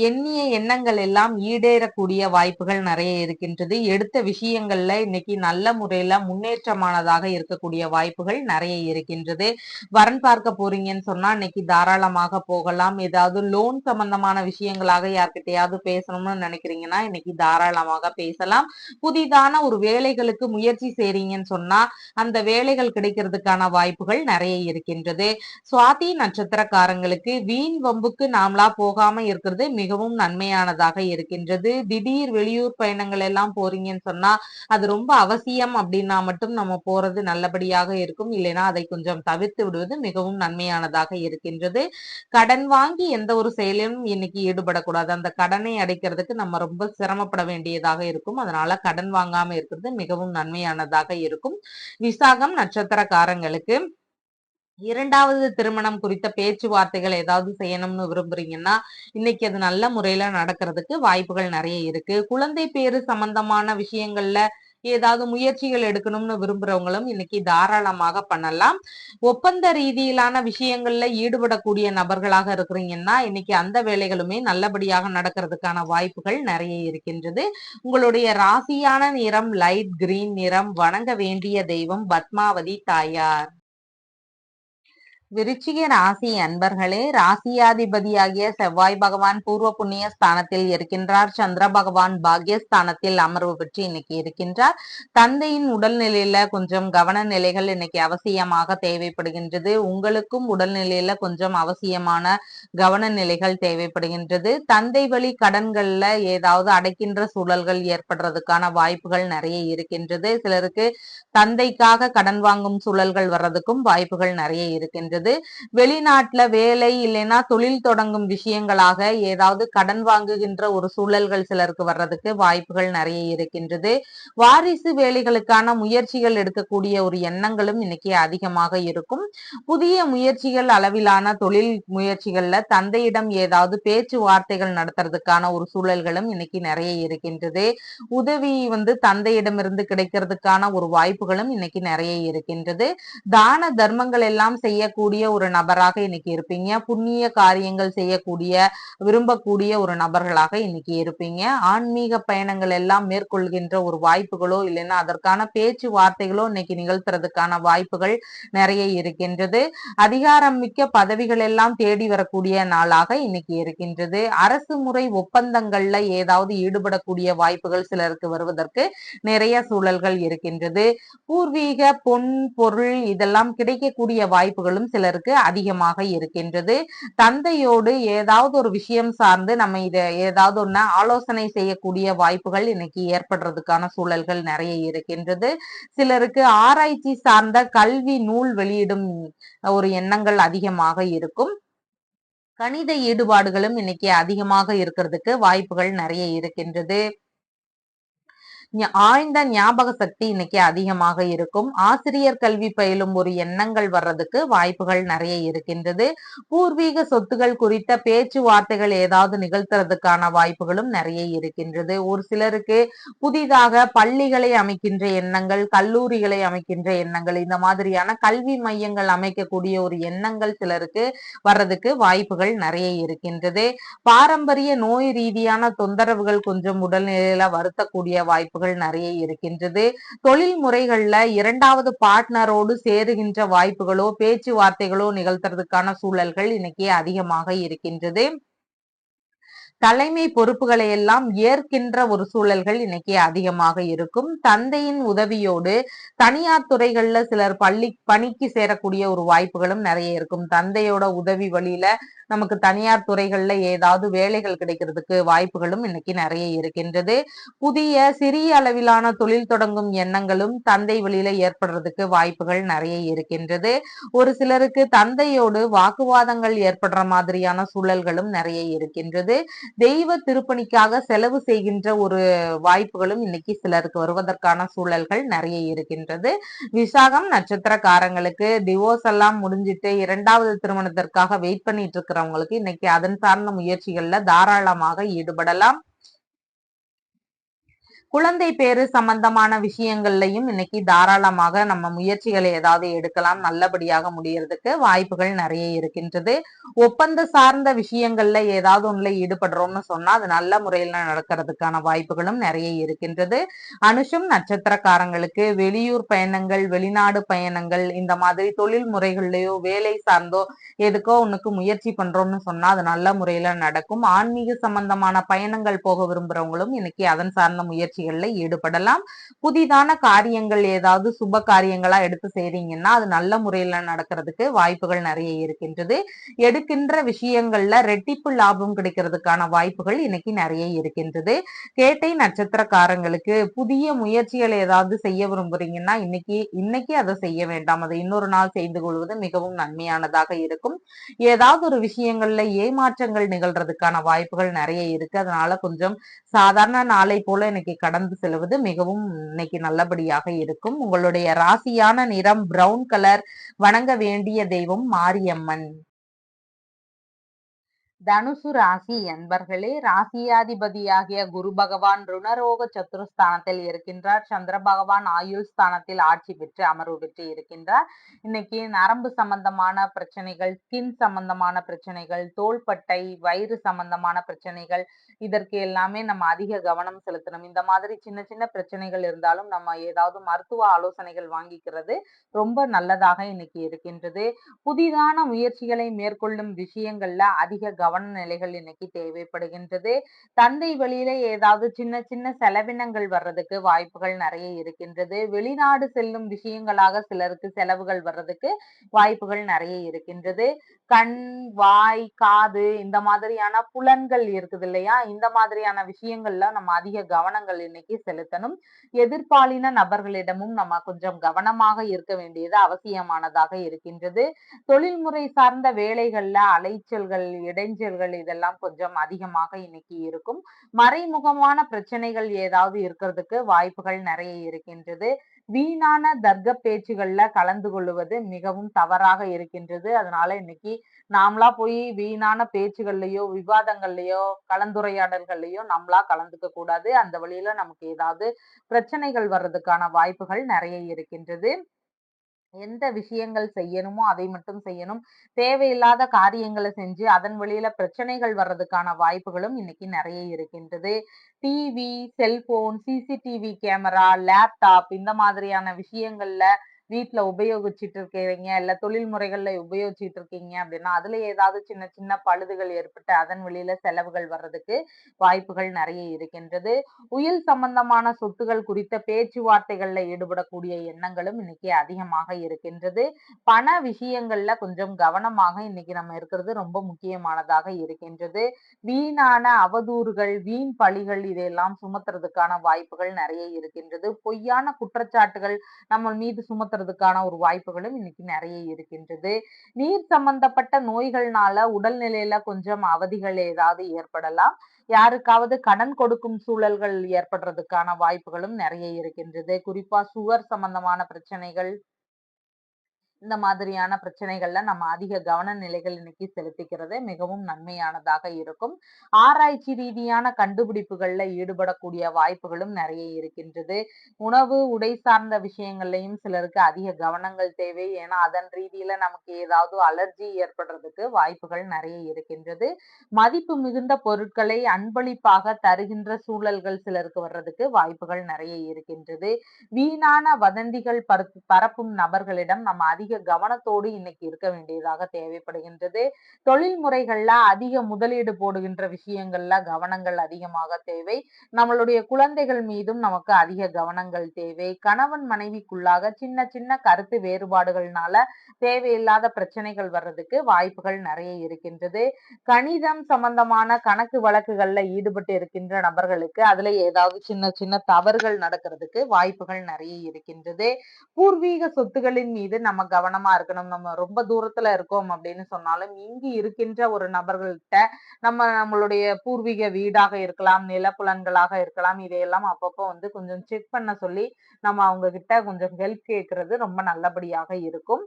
எண்ணிய எண்ணங்கள் எல்லாம் ஈடேறக்கூடிய வாய்ப்புகள் நிறைய இருக்கின்றது. எடுத்த விஷயங்கள்ல இன்னைக்கு நல்ல முறையில முன்னேற்றமானதாக இருக்கக்கூடிய வாய்ப்புகள் நிறைய இருக்கின்றது. வரன் பார்க்க போறீங்கன்னு சொன்னா இன்னைக்கு தாராளமாக போகலாம். ஏதாவது லோன் சம்பந்தமான விஷயங்களாக யார்கிட்டயாவது பேசணும்னு நினைக்கிறீங்கன்னா இன்னைக்கு தாராளமாக பேசலாம். புதிதான ஒரு வேலைகளுக்கு முயற்சி செய்றீங்கன்னு சொன்னா அந்த வேலைகள் கிடைக்கிறதுக்கான வாய்ப்புகள் நிறைய இருக்கின்றது. சுவாதி நட்சத்திரக்காரங்களுக்கு வீண் வம்புக்கு நாமளா போகாம இருக்கிறது மிகவும் நன்மையானதாக இருக்கின்றது. திடீர் வெளியூர் பயணங்கள் எல்லாம் போறீங்கன்னு சொன்னா அது ரொம்ப அவசியம் அப்படின்னா மட்டும் நம்ம போறது நல்லபடியாக இருக்கும். இல்லைன்னா அதை கொஞ்சம் தவிர்த்து விடுவது மிகவும் நன்மையானதாக இருக்கின்றது. கடன் வாங்கி எந்த ஒரு செயலிலும் இன்னைக்கு ஈடுபடக்கூடாது. அந்த கடனை அடைக்கிறதுக்கு நம்ம ரொம்ப சிரமப்பட வேண்டியதாக இருக்கும். அதனால கடன் வாங்காம இருக்கிறது மிகவும் நன்மையானதாக இருக்கும். விசாகம் நட்சத்திரக்காரங்களுக்கு இரண்டாவது திருமணம் குறித்த பேச்சுவார்த்தைகள் ஏதாவது செய்யணும்னு விரும்புறீங்கன்னா இன்னைக்கு அது நல்ல முறையில நடக்கிறதுக்கு வாய்ப்புகள் நிறைய இருக்கு. குழந்தை பேரு சம்பந்தமான விஷயங்கள்ல ஏதாவது முயற்சிகள் எடுக்கணும்னு விரும்புறவங்களும் இன்னைக்கு தாராளமாக பண்ணலாம். ஒப்பந்த ரீதியிலான விஷயங்கள்ல ஈடுபடக்கூடிய நபர்களாக இருக்கிறீங்கன்னா இன்னைக்கு அந்த வேலைகளுமே நல்லபடியாக நடக்கிறதுக்கான வாய்ப்புகள் நிறைய இருக்கின்றது. உங்களுடைய ராசியான நிறம் லைட் கிரீன் நிறம். வணங்க வேண்டிய தெய்வம் பத்மாவதி தாயார். விருச்சிக ராசி அன்பர்களே, ராசியாதிபதியாகிய செவ்வாய் பகவான் பூர்வ புண்ணிய ஸ்தானத்தில் இருக்கின்றார். சந்திர பகவான் பாக்யஸ்தானத்தில் அமர்வு பெற்று இன்னைக்கு இருக்கின்றார். தந்தையின் உடல்நிலையில கொஞ்சம் கவன நிலைகள் இன்னைக்கு அவசியமாக தேவைப்படுகின்றது. உங்களுக்கும் உடல்நிலையில கொஞ்சம் அவசியமான கவன நிலைகள் தேவைப்படுகின்றது. தந்தை வழி கடன்கள்ல ஏதாவது அடைக்கின்ற சூழல்கள் ஏற்படுறதுக்கான வாய்ப்புகள் நிறைய இருக்கின்றது. சிலருக்கு தந்தைக்காக கடன் வாங்கும் சூழல்கள் வர்றதுக்கும் வாய்ப்புகள் நிறைய இருக்கின்றது. வெளிநாட்டுல வேலை இல்லைன்னா தொழில் தொடங்கும் விஷயங்களாக ஏதாவது கடன் வாங்குகின்ற ஒரு சூழல்கள் சிலருக்கு வர்றதுக்கு வாய்ப்புகள் நிறைய இருக்கின்றது. வாரிசு வேலைகளுக்கான முயற்சிகள் எடுக்கக்கூடிய ஒரு எண்ணங்களும் இன்னைக்கு அதிகமாக இருக்கும். புதிய முயற்சிகள் அளவிலான தொழில் முயற்சிகள்ல தந்தையிடம் ஏதாவது பேச்சுவார்த்தைகள் நடத்துறதுக்கான ஒரு சூழல்களும் இன்னைக்கு நிறைய இருக்கின்றது. உதவி தந்தையிடமிருந்து கிடைக்கிறதுக்கான ஒரு வாய்ப்புகளும் இன்னைக்கு நிறைய இருக்கின்றது. தான தர்மங்கள் எல்லாம் செய்யக்கூடிய ஒரு நபராக இன்னைக்கு இருப்பீங்க. புண்ணிய காரியங்கள் செய்யக்கூடிய விரும்பக்கூடிய ஒரு நபர்களாக இன்னைக்கு இருப்பீங்க. ஆன்மீக பயணங்கள் எல்லாம் மேற்கொள்கின்ற ஒரு வாய்ப்புகளோ இல்லைன்னா அதற்கான பேச்சுவார்த்தைகளோ இன்னைக்கு நிகழ்த்துறதுக்கான வாய்ப்புகள் நிறைய இருக்கின்றது. அதிகாரம் மிக்க பதவிகள் எல்லாம் தேடி வரக்கூடிய நாளாக இன்னைக்கு இருக்கின்றது. அரசு முறை ஒப்பந்தங்கள்ல ஏதாவது ஈடுபடக்கூடிய வாய்ப்புகள் சிலருக்கு வருவதற்கு நிறைய சூழல்கள் இருக்கின்றது. பூர்வீக பொன் பொருள் இதெல்லாம் கிடைக்கக்கூடிய வாய்ப்புகளும் சிலருக்கு அதிகமாக இருக்கின்றது. தந்தையோடு ஏதாவது ஒரு விஷயம் சார்ந்து நம்ம இத ஏதாவது ஒண்ணு ஆலோசனை செய்யக்கூடிய வாய்ப்புகள் இன்னைக்கு ஏற்படுறதுக்கான சூழல்கள் நிறைய இருக்கின்றது. சிலருக்கு ஆராய்ச்சி சார்ந்த கல்வி நூல் வெளியிடும் ஒரு எண்ணங்கள் அதிகமாக இருக்கும். கணித ஈடுபாடுகளும் இன்னைக்கு அதிகமாக இருக்கிறதுக்கு வாய்ப்புகள் நிறைய இருக்கின்றது. ஆழ்ந்த ஞாபக சக்தி இன்னைக்கு அதிகமாக இருக்கும். ஆசிரியர் கல்வி பயிலும் ஒரு எண்ணங்கள் வர்றதுக்கு வாய்ப்புகள் நிறைய இருக்கின்றது. பூர்வீக சொத்துகள் குறித்த பேச்சுவார்த்தைகள் ஏதாவது நிகழ்த்துறதுக்கான வாய்ப்புகளும் நிறைய இருக்கின்றது. ஒரு சிலருக்கு புதிதாக பள்ளிகளை அமைக்கின்ற எண்ணங்கள், கல்லூரிகளை அமைக்கின்ற எண்ணங்கள், இந்த மாதிரியான கல்வி மையங்கள் அமைக்கக்கூடிய ஒரு எண்ணங்கள் சிலருக்கு வர்றதுக்கு வாய்ப்புகள் நிறைய இருக்கின்றது. பாரம்பரிய நோய் ரீதியான தொந்தரவுகள் கொஞ்சம் உடல்நிலையில வருத்தக்கூடிய வாய்ப்புகள் நிறைய இருக்கின்றது. தொழில் முறைகள்ல இரண்டாவது பார்ட்னரோடு சேருகின்ற வாய்ப்புகளோ பேச்சுவார்த்தைகளோ நிகழ்த்துறதுக்கான சூழல்கள் இன்னைக்கு அதிகமாக இருக்கின்றது. தலைமை பொறுப்புகளை எல்லாம் ஏற்கின்ற ஒரு சூழல்கள் இன்னைக்கு அதிகமாக இருக்கும். தந்தையின் உதவியோடு தனியார் துறைகள்ல சிலர் பணிக்கு சேரக்கூடிய ஒரு வாய்ப்புகளும் நிறைய இருக்கும். தந்தையோட உதவி வழியில நமக்கு தனியார் துறைகள்ல ஏதாவது வேலைகள் கிடைக்கிறதுக்கு வாய்ப்புகளும் இன்னைக்கு நிறைய இருக்கின்றது. புதிய சிறிய அளவிலான தொழில் தொடங்கும் எண்ணங்களும் தந்தை வழியில ஏற்படுறதுக்கு வாய்ப்புகள் நிறைய இருக்கின்றது. ஒரு சிலருக்கு தந்தையோடு வாக்குவாதங்கள் ஏற்படுற மாதிரியான சூழல்களும் நிறைய இருக்கின்றது. தெய்வ திருப்பணிக்காக செலவு செய்கின்ற ஒரு வாய்ப்புகளும் இன்னைக்கு சிலருக்கு வருவதற்கான சூழல்கள் நிறைய இருக்கின்றது. விசாகம் நட்சத்திரக்காரங்களுக்கு டிவோர்ஸ் எல்லாம் முடிஞ்சிட்டு இரண்டாவது திருமணத்திற்காக வெயிட் பண்ணிட்டு இருக்கிறவங்களுக்கு இன்னைக்கு அதன் சார்ந்த முயற்சிகள்ல தாராளமாக ஈடுபடலாம். குழந்தை பேறு சம்பந்தமான விஷயங்கள்லயும் இன்னைக்கு தாராளமாக நம்ம முயற்சிகளை ஏதாவது எடுக்கலாம், நல்லபடியாக முடியறதுக்கு வாய்ப்புகள் நிறைய இருக்கின்றது. ஒப்பந்த சார்ந்த விஷயங்கள்ல ஏதாவது ஒண்ணுல ஈடுபடுறோம்னு சொன்னா அது நல்ல முறையில நடக்கிறதுக்கான வாய்ப்புகளும் நிறைய இருக்கின்றது. அனுஷம் நட்சத்திரக்காரங்களுக்கு வெளியூர் பயணங்கள், வெளிநாடு பயணங்கள், இந்த மாதிரி தொழில் முறைகள்லயோ வேலை சார்ந்தோ எதுக்கோ ஒண்ணுக்கு முயற்சி பண்றோம்னு சொன்னா அது நல்ல முறையில நடக்கும். ஆன்மீக சம்பந்தமான பயணங்கள் போக விரும்புறவங்களும் இன்னைக்கு அதன் சார்ந்த முயற்சிகள்ல ஈடுபடலாம். புதிதான காரியங்கள் ஏதாவது சுப காரியங்களா எடுத்து செய்றீங்கன்னா அது நல்ல முறையில நடக்கிறதுக்கு வாய்ப்புகள் நிறைய இருக்கின்றது. எடுக்கின்ற விஷயங்கள்ல ரெட்டிப்பு லாபம் கிடைக்கிறதுக்கான வாய்ப்புகள் இன்னைக்கு நிறைய இருக்கின்றது. கேட்டை நட்சத்திரக்காரங்களுக்கு புதிய முயற்சிகள் ஏதாவது செய்ய விரும்புறீங்கன்னா இன்னைக்கு அதை செய்ய வேண்டாம், அதை இன்னொரு நாள் செய்து கொள்வது மிகவும் நன்மையானதாக இருக்கும். ஏதாவது ஒரு விஷயங்கள்ல ஏமாற்றங்கள் நிகழ்றதுக்கான வாய்ப்புகள் நிறைய இருக்கு. அதனால கொஞ்சம் சாதாரண நாளை போல இன்னைக்கு கடந்து செல்வது மிகவும் இன்னைக்கு நல்லபடியாக இருக்கும். உங்களுடைய ராசியான நிறம் பிரவுன் கலர். வணங்க வேண்டிய தெய்வம் மாரியம்மன். தனுசு ராசி என்பர்களே, ராசியாதிபதியாகிய குரு பகவான் ருணரோக சத்துருஸ்தானத்தில் இருக்கின்றார். சந்திர பகவான் ஆயுள் ஸ்தானத்தில் ஆட்சி பெற்று அமர்வு பெற்று இருக்கின்றார். இன்னைக்கு நரம்பு சம்பந்தமான பிரச்சனைகள், ஸ்கின் சம்பந்தமான பிரச்சனைகள், தோள்பட்டை வயிறு சம்பந்தமான பிரச்சனைகள், இதற்கு எல்லாமே நம்ம அதிக கவனம் செலுத்தணும். இந்த மாதிரி சின்ன சின்ன பிரச்சனைகள் இருந்தாலும் நம்ம ஏதாவது மருத்துவ ஆலோசனைகள் வாங்கிக்கிறது ரொம்ப நல்லதாக இன்னைக்கு இருக்கின்றது. புதிதான முயற்சிகளை மேற்கொள்ளும் விஷயங்கள்ல அதிக கவன நிலைகள் இன்னைக்கு தேவைப்படுகின்றது. தந்தை வழியில ஏதாவது சின்ன சின்ன செலவினங்கள் வர்றதுக்கு வாய்ப்புகள் நிறைய இருக்கின்றது. வெளிநாடு செல்லும் விஷயங்களாக சிலருக்கு செலவுகள் வர்றதுக்கு வாய்ப்புகள் நிறைய இருக்கின்றது. கண், வாய், காது இந்த மாதிரியான புலன்கள் இருக்குது இல்லையா, இந்த மாதிரியான விஷயங்கள்ல நம்ம அதிக கவனங்கள் இன்னைக்கு செலுத்தணும். எதிர்பாலின நபர்களிடமும் நம்ம கொஞ்சம் கவனமாக இருக்க வேண்டியது அவசியமானதாக இருக்கின்றது. தொழில்முறை சார்ந்த வேலைகள்ல அலைச்சல்கள், இடைஞ்சல்கள் இதெல்லாம் கொஞ்சம் அதிகமாக இன்னைக்கு இருக்கும். மறைமுகமான பிரச்சனைகள் ஏதாவது இருக்கிறதுக்கு வாய்ப்புகள் நிறைய இருக்கின்றது. வீணான தர்க்க பேச்சுகள்ல கலந்து கொள்ளுவது மிகவும் தவறாக இருக்கின்றது. அதனால இன்னைக்கு நாமளா போய் வீணான பேச்சுகள்லயோ விவாதங்கள்லயோ கலந்துரையாடல்கள்லயோ நம்மளா கலந்துக்க கூடாது. அந்த வழியில நமக்கு ஏதாவது பிரச்சனைகள் வர்றதுக்கான வாய்ப்புகள் நிறைய இருக்கின்றது. எந்த விஷயங்கள் செய்யணுமோ அதை மட்டும் செய்யணும். தேவையில்லாத காரியங்களை செஞ்சு அதன் வழியில பிரச்சனைகள் வர்றதுக்கான வாய்ப்புகளும் இன்னைக்கு நிறைய இருக்கின்றது. TV, cellphone, CCTV camera, laptop இந்த மாதிரியான விஷயங்கள்ல வீட்ல உபயோகிச்சுட்டு இருக்கிறீங்க, இல்ல தொழில் முறைகள்ல உபயோகிச்சுட்டு இருக்கீங்க அப்படின்னா அதுல ஏதாவது சின்ன சின்ன பழுதுகள் ஏற்பட்டு அதன் வழியில செலவுகள் வர்றதுக்கு வாய்ப்புகள் நிறைய இருக்கின்றது. உயில் சம்பந்தமான சொத்துகள் குறித்த பேச்சுவார்த்தைகள்ல ஈடுபடக்கூடிய எண்ணங்களும் இன்னைக்கு அதிகமாக இருக்கின்றது. பண விஷயங்கள்ல கொஞ்சம் கவனமாக இன்னைக்கு நம்ம இருக்கிறது ரொம்ப முக்கியமானதாக இருக்கின்றது. வீணான அவதூறுகள், வீண் பழிகள் இதையெல்லாம் சுமத்துறதுக்கான வாய்ப்புகள் நிறைய இருக்கின்றது. பொய்யான குற்றச்சாட்டுகள் நம்ம மீது சுமத்துறதுக்கான ஒரு வாய்ப்புகளும் இன்னைக்கு நிறைய இருக்கின்றது. நீர் சம்பந்தப்பட்ட நோய்கள்னால உடல்நிலையில கொஞ்சம் அவதிகள் ஏதாவது ஏற்படலாம். யாருக்காவது கடன் கொடுக்கும் சூழல்கள் ஏற்படுறதுக்கான வாய்ப்புகளும் நிறைய இருக்கின்றது. குறிப்பா சுகர் சம்பந்தமான பிரச்சனைகள், இந்த மாதிரியான பிரச்சனைகள்ல நம்ம அதிக கவன நிலைகள் இன்னைக்கு செலுத்திக்கிறது மிகவும் நன்மையானதாக இருக்கும். ஆராய்ச்சி ரீதியான கண்டுபிடிப்புகள்ல ஈடுபடக்கூடிய வாய்ப்புகளும் நிறைய இருக்கின்றது. உணவு, உடை சார்ந்த விஷயங்கள்லயும் சிலருக்கு அதிக கவனங்கள் தேவை. ஏன்னா அதன் ரீதியில நமக்கு ஏதாவது அலர்ஜி ஏற்படுறதுக்கு வாய்ப்புகள் நிறைய இருக்கின்றது. மதிப்பு மிகுந்த பொருட்களை அன்பளிப்பாக தருகின்ற சூழல்கள் சிலருக்கு வர்றதுக்கு வாய்ப்புகள் நிறைய இருக்கின்றது. வீணான வதந்திகள் பரப்பும் நபர்களிடம் நம்ம அதிக கவனத்தோடு இன்னைக்கு இருக்க வேண்டியதாக தேவைப்படுகின்றது. தொழில் முறைகள்ல அதிக முதலீடு போடுகின்ற விஷயங்கள்ல கவனங்கள் அதிகமாக தேவை. நம்மளுடைய குழந்தைகள் மீதும் நமக்கு அதிக கவனங்கள் தேவை. கணவன் மனைவிக்குள்ளாக சின்ன சின்ன கருத்து வேறுபாடுகள்னால தேவையில்லாத பிரச்சனைகள் வர்றதுக்கு வாய்ப்புகள் நிறைய இருக்கின்றது. கணிதம் சம்பந்தமான கணக்கு வழக்குகள்ல ஈடுபட்டு இருக்கின்ற நபர்களுக்கு அதுல ஏதாவது சின்ன சின்ன தவறுகள் நடக்கிறதுக்கு வாய்ப்புகள் நிறைய இருக்கின்றது. பூர்வீக சொத்துகளின் மீது நம்ம கவனமா இருக்கணும். நம்ம ரொம்ப தூரத்துல இருக்கோம் அப்படின்னு சொன்னாலும் இங்கு இருக்கின்ற ஒரு நபர்கள்ட்ட நம்மளுடைய பூர்வீக வீடாக இருக்கலாம், நிலப்புலன்களாக இருக்கலாம், இதையெல்லாம் அப்பப்போ வந்து கொஞ்சம் செக் பண்ண சொல்லி நம்ம அவங்க கிட்ட கொஞ்சம் ஹெல்ப் கேட்கறது ரொம்ப நல்லபடியாக இருக்கும்.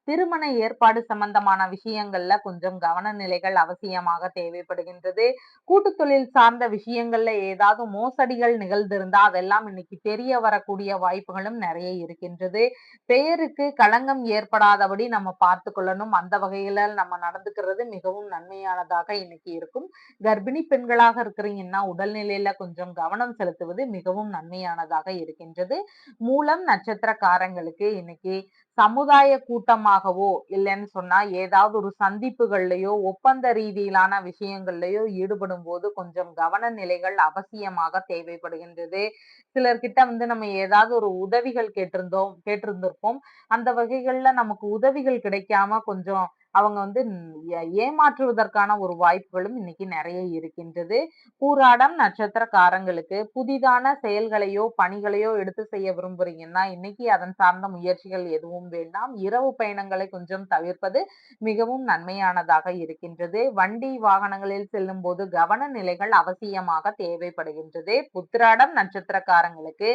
திருமண ஏற்பாடு சம்பந்தமான விஷயங்கள்ல கொஞ்சம் கவனநிலைகள் அவசியமாக தேவைப்படுகின்றது. கூட்டுத் தொழில் சார்ந்த விஷயங்கள்ல ஏதாவது மோசடிகள் நிகழ்ந்திருந்தா அதெல்லாம் இன்னைக்கு தெரிய வரக்கூடிய வாய்ப்புகளும் நிறைய இருக்கின்றது. பெயருக்கு களங்கம் ஏற்படாதபடி நம்ம பார்த்து கொள்ளணும். அந்த வகையில நம்ம நடந்துக்கிறது மிகவும் நன்மையானதாக இன்னைக்கு இருக்கும். கர்ப்பிணி பெண்களாக இருக்கிறீங்கன்னா உடல்நிலையில கொஞ்சம் கவனம் செலுத்துவது மிகவும் நன்மையானதாக இருக்கின்றது. மூலம் நட்சத்திரக்காரங்களுக்கு இன்னைக்கு சமுதாய கூட்டமாகவோ இல்லைன்னு சொன்னா ஏதாவது ஒரு சந்திப்புகள்லயோ ஒப்பந்த ரீதியிலான விஷயங்கள்லயோ ஈடுபடும் போது கொஞ்சம் கவன நிலைகள் அவசியமாக தேவைப்படுகின்றது. சிலர்கிட்ட நம்ம ஏதாவது ஒரு உதவிகள் கேட்டிருந்திருப்போம். அந்த வகைகள்ல நமக்கு உதவிகள் கிடைக்காம கொஞ்சம் அவங்க ஏமாற்றுவதற்கான ஒரு வாய்ப்புகளும் இன்னைக்கு நிறைய இருக்கின்றது. பூராடம் நட்சத்திரக்காரங்களுக்கு புதிதான செயல்களையோ பணிகளையோ எடுத்து செய்ய விரும்புறீங்கன்னா இன்னைக்கு அதன் சார்ந்த முயற்சிகள் எதுவும் வேண்டாம். இரவு பயணங்களை கொஞ்சம் தவிர்ப்பது மிகவும் நன்மையானதாக இருக்கின்றது. வண்டி வாகனங்களில் செல்லும் போது கவன நிலைகள் அவசியமாக தேவைப்படுகின்றது. புத்திராடம் நட்சத்திரக்காரங்களுக்கு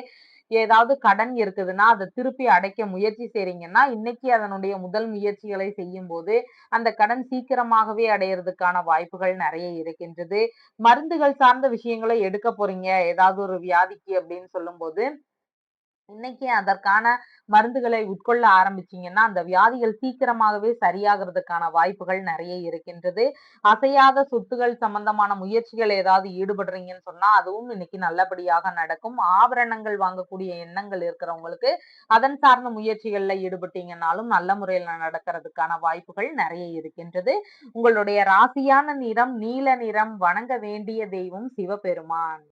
ஏதாவது கடன் இருக்குதுன்னா அதை திருப்பி அடைக்க முயற்சி செய்றீங்கன்னா இன்னைக்கு அதனுடைய முதல் முயற்சிகளை செய்யும் போது அந்த கடன் சீக்கிரமாகவே அடையறதுக்கான வாய்ப்புகள் நிறைய இருக்கின்றது. மருந்துகள் சார்ந்த விஷயங்களை எடுக்க போறீங்க ஏதாவது ஒரு வியாதிக்கு அப்படின்னு சொல்லும்போது இன்னைக்கு அதற்கான மருந்துகளை உட்கொள்ள ஆரம்பிச்சீங்கன்னா அந்த வியாதிகள் சீக்கிரமாகவே சரியாகிறதுக்கான வாய்ப்புகள் நிறைய இருக்கின்றது. அசையாத சொத்துகள் சம்பந்தமான முயற்சிகள் ஏதாவது ஈடுபடுறீங்கன்னு சொன்னா அதுவும் இன்னைக்கு நல்லபடியாக நடக்கும். ஆபரணங்கள் வாங்கக்கூடிய எண்ணங்கள் இருக்கிறவங்களுக்கு அதன் சார்ந்த முயற்சிகள்ல ஈடுபட்டீங்கன்னாலும் நல்ல முறையில் நடக்கிறதுக்கான வாய்ப்புகள் நிறைய இருக்கின்றது. உங்களுடைய ராசியான நிறம் நீல நிறம். வணங்க வேண்டிய தெய்வம் சிவபெருமான்.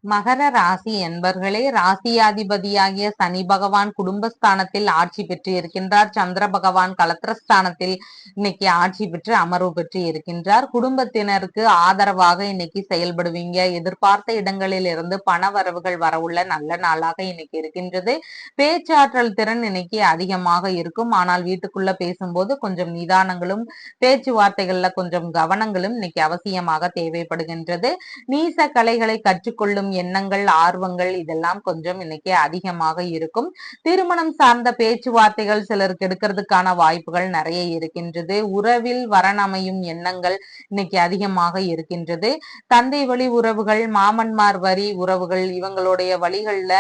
மகர ராசி என்பர்களே, ராசியாதிபதியாகிய சனி பகவான் குடும்பஸ்தானத்தில் ஆட்சி பெற்று இருக்கின்றார். சந்திர பகவான் கலத்திரஸ்தானத்தில் இன்னைக்கு ஆட்சி பெற்று அமர்வு பெற்று இருக்கின்றார். குடும்பத்தினருக்கு ஆதரவாக இன்னைக்கு செயல்படுவீங்க. எதிர்பார்த்த இடங்களில் இருந்து பண வரவுகள் வரவுள்ள நல்ல நாளாக இன்னைக்கு இருக்கின்றது. பேச்சாற்றல் திறன் இன்னைக்கு அதிகமாக இருக்கும். ஆனால் வீட்டுக்குள்ள பேசும்போது கொஞ்சம் நிதானங்களும் பேச்சுவார்த்தைகள்ல கொஞ்சம் கவனங்களும் இன்னைக்கு அவசியமாக தேவைப்படுகின்றது. நீச கலைகளை கற்றுக்கொள்ளும் எண்ணங்கள் ஆர்வங்கள் இதெல்லாம் கொஞ்சம் இன்னைக்கு அதிகமாக இருக்கும். திருமணம் சார்ந்த பேச்சுவார்த்தைகள் சிலருக்கு எடுக்கிறதுக்கான வாய்ப்புகள் நிறைய இருக்கின்றது. உறவில் வரன் அமையும் எண்ணங்கள் இன்னைக்கு அதிகமாக இருக்கின்றது. தந்தை வழி உறவுகள் மாமன்மார் வரி உறவுகள் இவங்களுடைய வழிகள்ல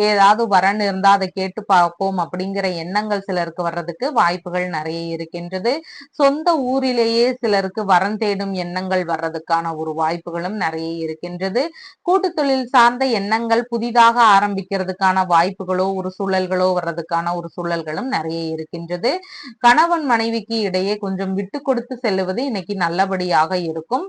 ஏதாவது வரன் இருந்தா அதை கேட்டு பார்ப்போம் அப்படிங்கிற எண்ணங்கள் சிலருக்கு வர்றதுக்கு வாய்ப்புகள் நிறைய இருக்கின்றது. சொந்த ஊரிலேயே சிலருக்கு வரன் தேடும் எண்ணங்கள் வர்றதுக்கான ஒரு வாய்ப்புகளும் நிறைய இருக்கின்றது. கூட்டு தொழில் சார்ந்த எண்ணங்கள் புதிதாக ஆரம்பிக்கிறதுக்கான வாய்ப்புகளோ ஒரு சூழல்களோ வர்றதுக்கான ஒரு சூழல்களும் நிறைய இருக்கின்றது. கணவன் மனைவிக்கு இடையே கொஞ்சம் விட்டு கொடுத்து செல்லுவது இன்னைக்கு நல்லபடியாக இருக்கும்.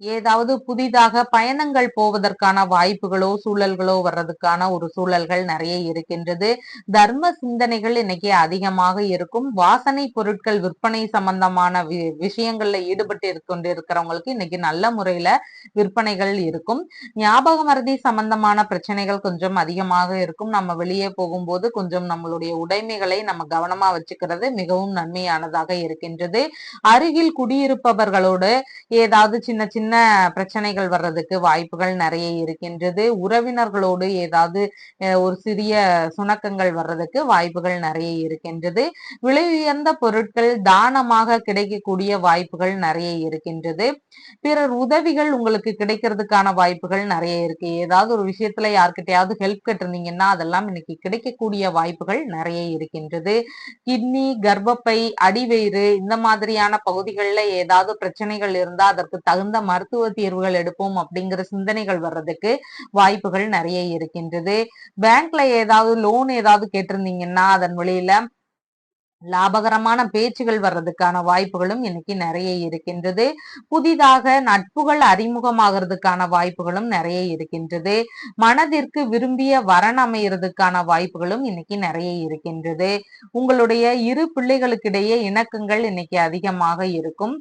ஏதாவது புதிதாக பயணங்கள் போவதற்கான வாய்ப்புகளோ சூழல்களோ வர்றதுக்கான ஒரு சூழல்கள் நிறைய இருக்கின்றது. தர்ம சிந்தனைகள் இன்னைக்கு அதிகமாக இருக்கும். வாசனை பொருட்கள் விற்பனை சம்பந்தமான விஷயங்கள்ல ஈடுபட்டு கொண்டிருக்கிறவங்களுக்கு இன்னைக்கு நல்ல முறையில விற்பனைகள் இருக்கும். ஞாபக மறதி சம்பந்தமான பிரச்சனைகள் கொஞ்சம் அதிகமாக இருக்கும். நம்ம வெளியே போகும்போது கொஞ்சம் நம்மளுடைய உடைமைகளை நம்ம கவனமா வச்சுக்கிறது மிகவும் நன்மையானதாக இருக்கின்றது. அருகில் குடியிருப்பவர்களோடு ஏதாவது சின்ன சின்ன பிரச்சனைகள் வர்றதுக்கு வாய்ப்புகள் நிறைய இருக்கின்றது. உறவினர்களோடு ஏதாவது ஒரு சிறிய சுணக்கங்கள் வர்றதுக்கு வாய்ப்புகள் நிறைய இருக்கின்றது. விலை உயர்ந்த பொருட்கள் தானமாக கிடைக்கக்கூடிய வாய்ப்புகள் நிறைய இருக்கின்றது. பிறர் உதவிகள் உங்களுக்கு கிடைக்கிறதுக்கான வாய்ப்புகள் நிறைய இருக்கு. ஏதாவது ஒரு விஷயத்துல யார்கிட்டயாவது ஹெல்ப் கேட்டிருந்தீங்கன்னா அதெல்லாம் இன்னைக்கு கிடைக்கக்கூடிய வாய்ப்புகள் நிறைய இருக்கின்றது. கிட்னி கர்ப்பப்பை அடிவயிறு இந்த மாதிரியான பகுதிகளில் ஏதாவது பிரச்சனைகள் இருந்தா அதற்கு தகுந்த மருத்துவ தீர்வுகள் எடுப்போம் அப்படிங்கிற சிந்தனைகள் வர்றதுக்கு வாய்ப்புகள் நிறைய இருக்கின்றது. பேங்க்ல ஏதாவது லோன் ஏதாவது கேட்டிருந்தீங்கன்னா அதன் வழியில லாபகரமான பேச்சுகள் வர்றதுக்கான வாய்ப்புகளும் இன்னைக்கு நிறைய இருக்கின்றது. புதிதாக நட்புகள் அறிமுகமாகிறதுக்கான வாய்ப்புகளும் நிறைய இருக்கின்றது. மனதிற்கு விரும்பிய வரன் அமையறதுக்கான வாய்ப்புகளும் இன்னைக்கு நிறைய இருக்கின்றது. உங்களுடைய இரு பிள்ளைகளுக்கிடையே இணக்கங்கள் இன்னைக்கு அதிகமாக இருக்கும்.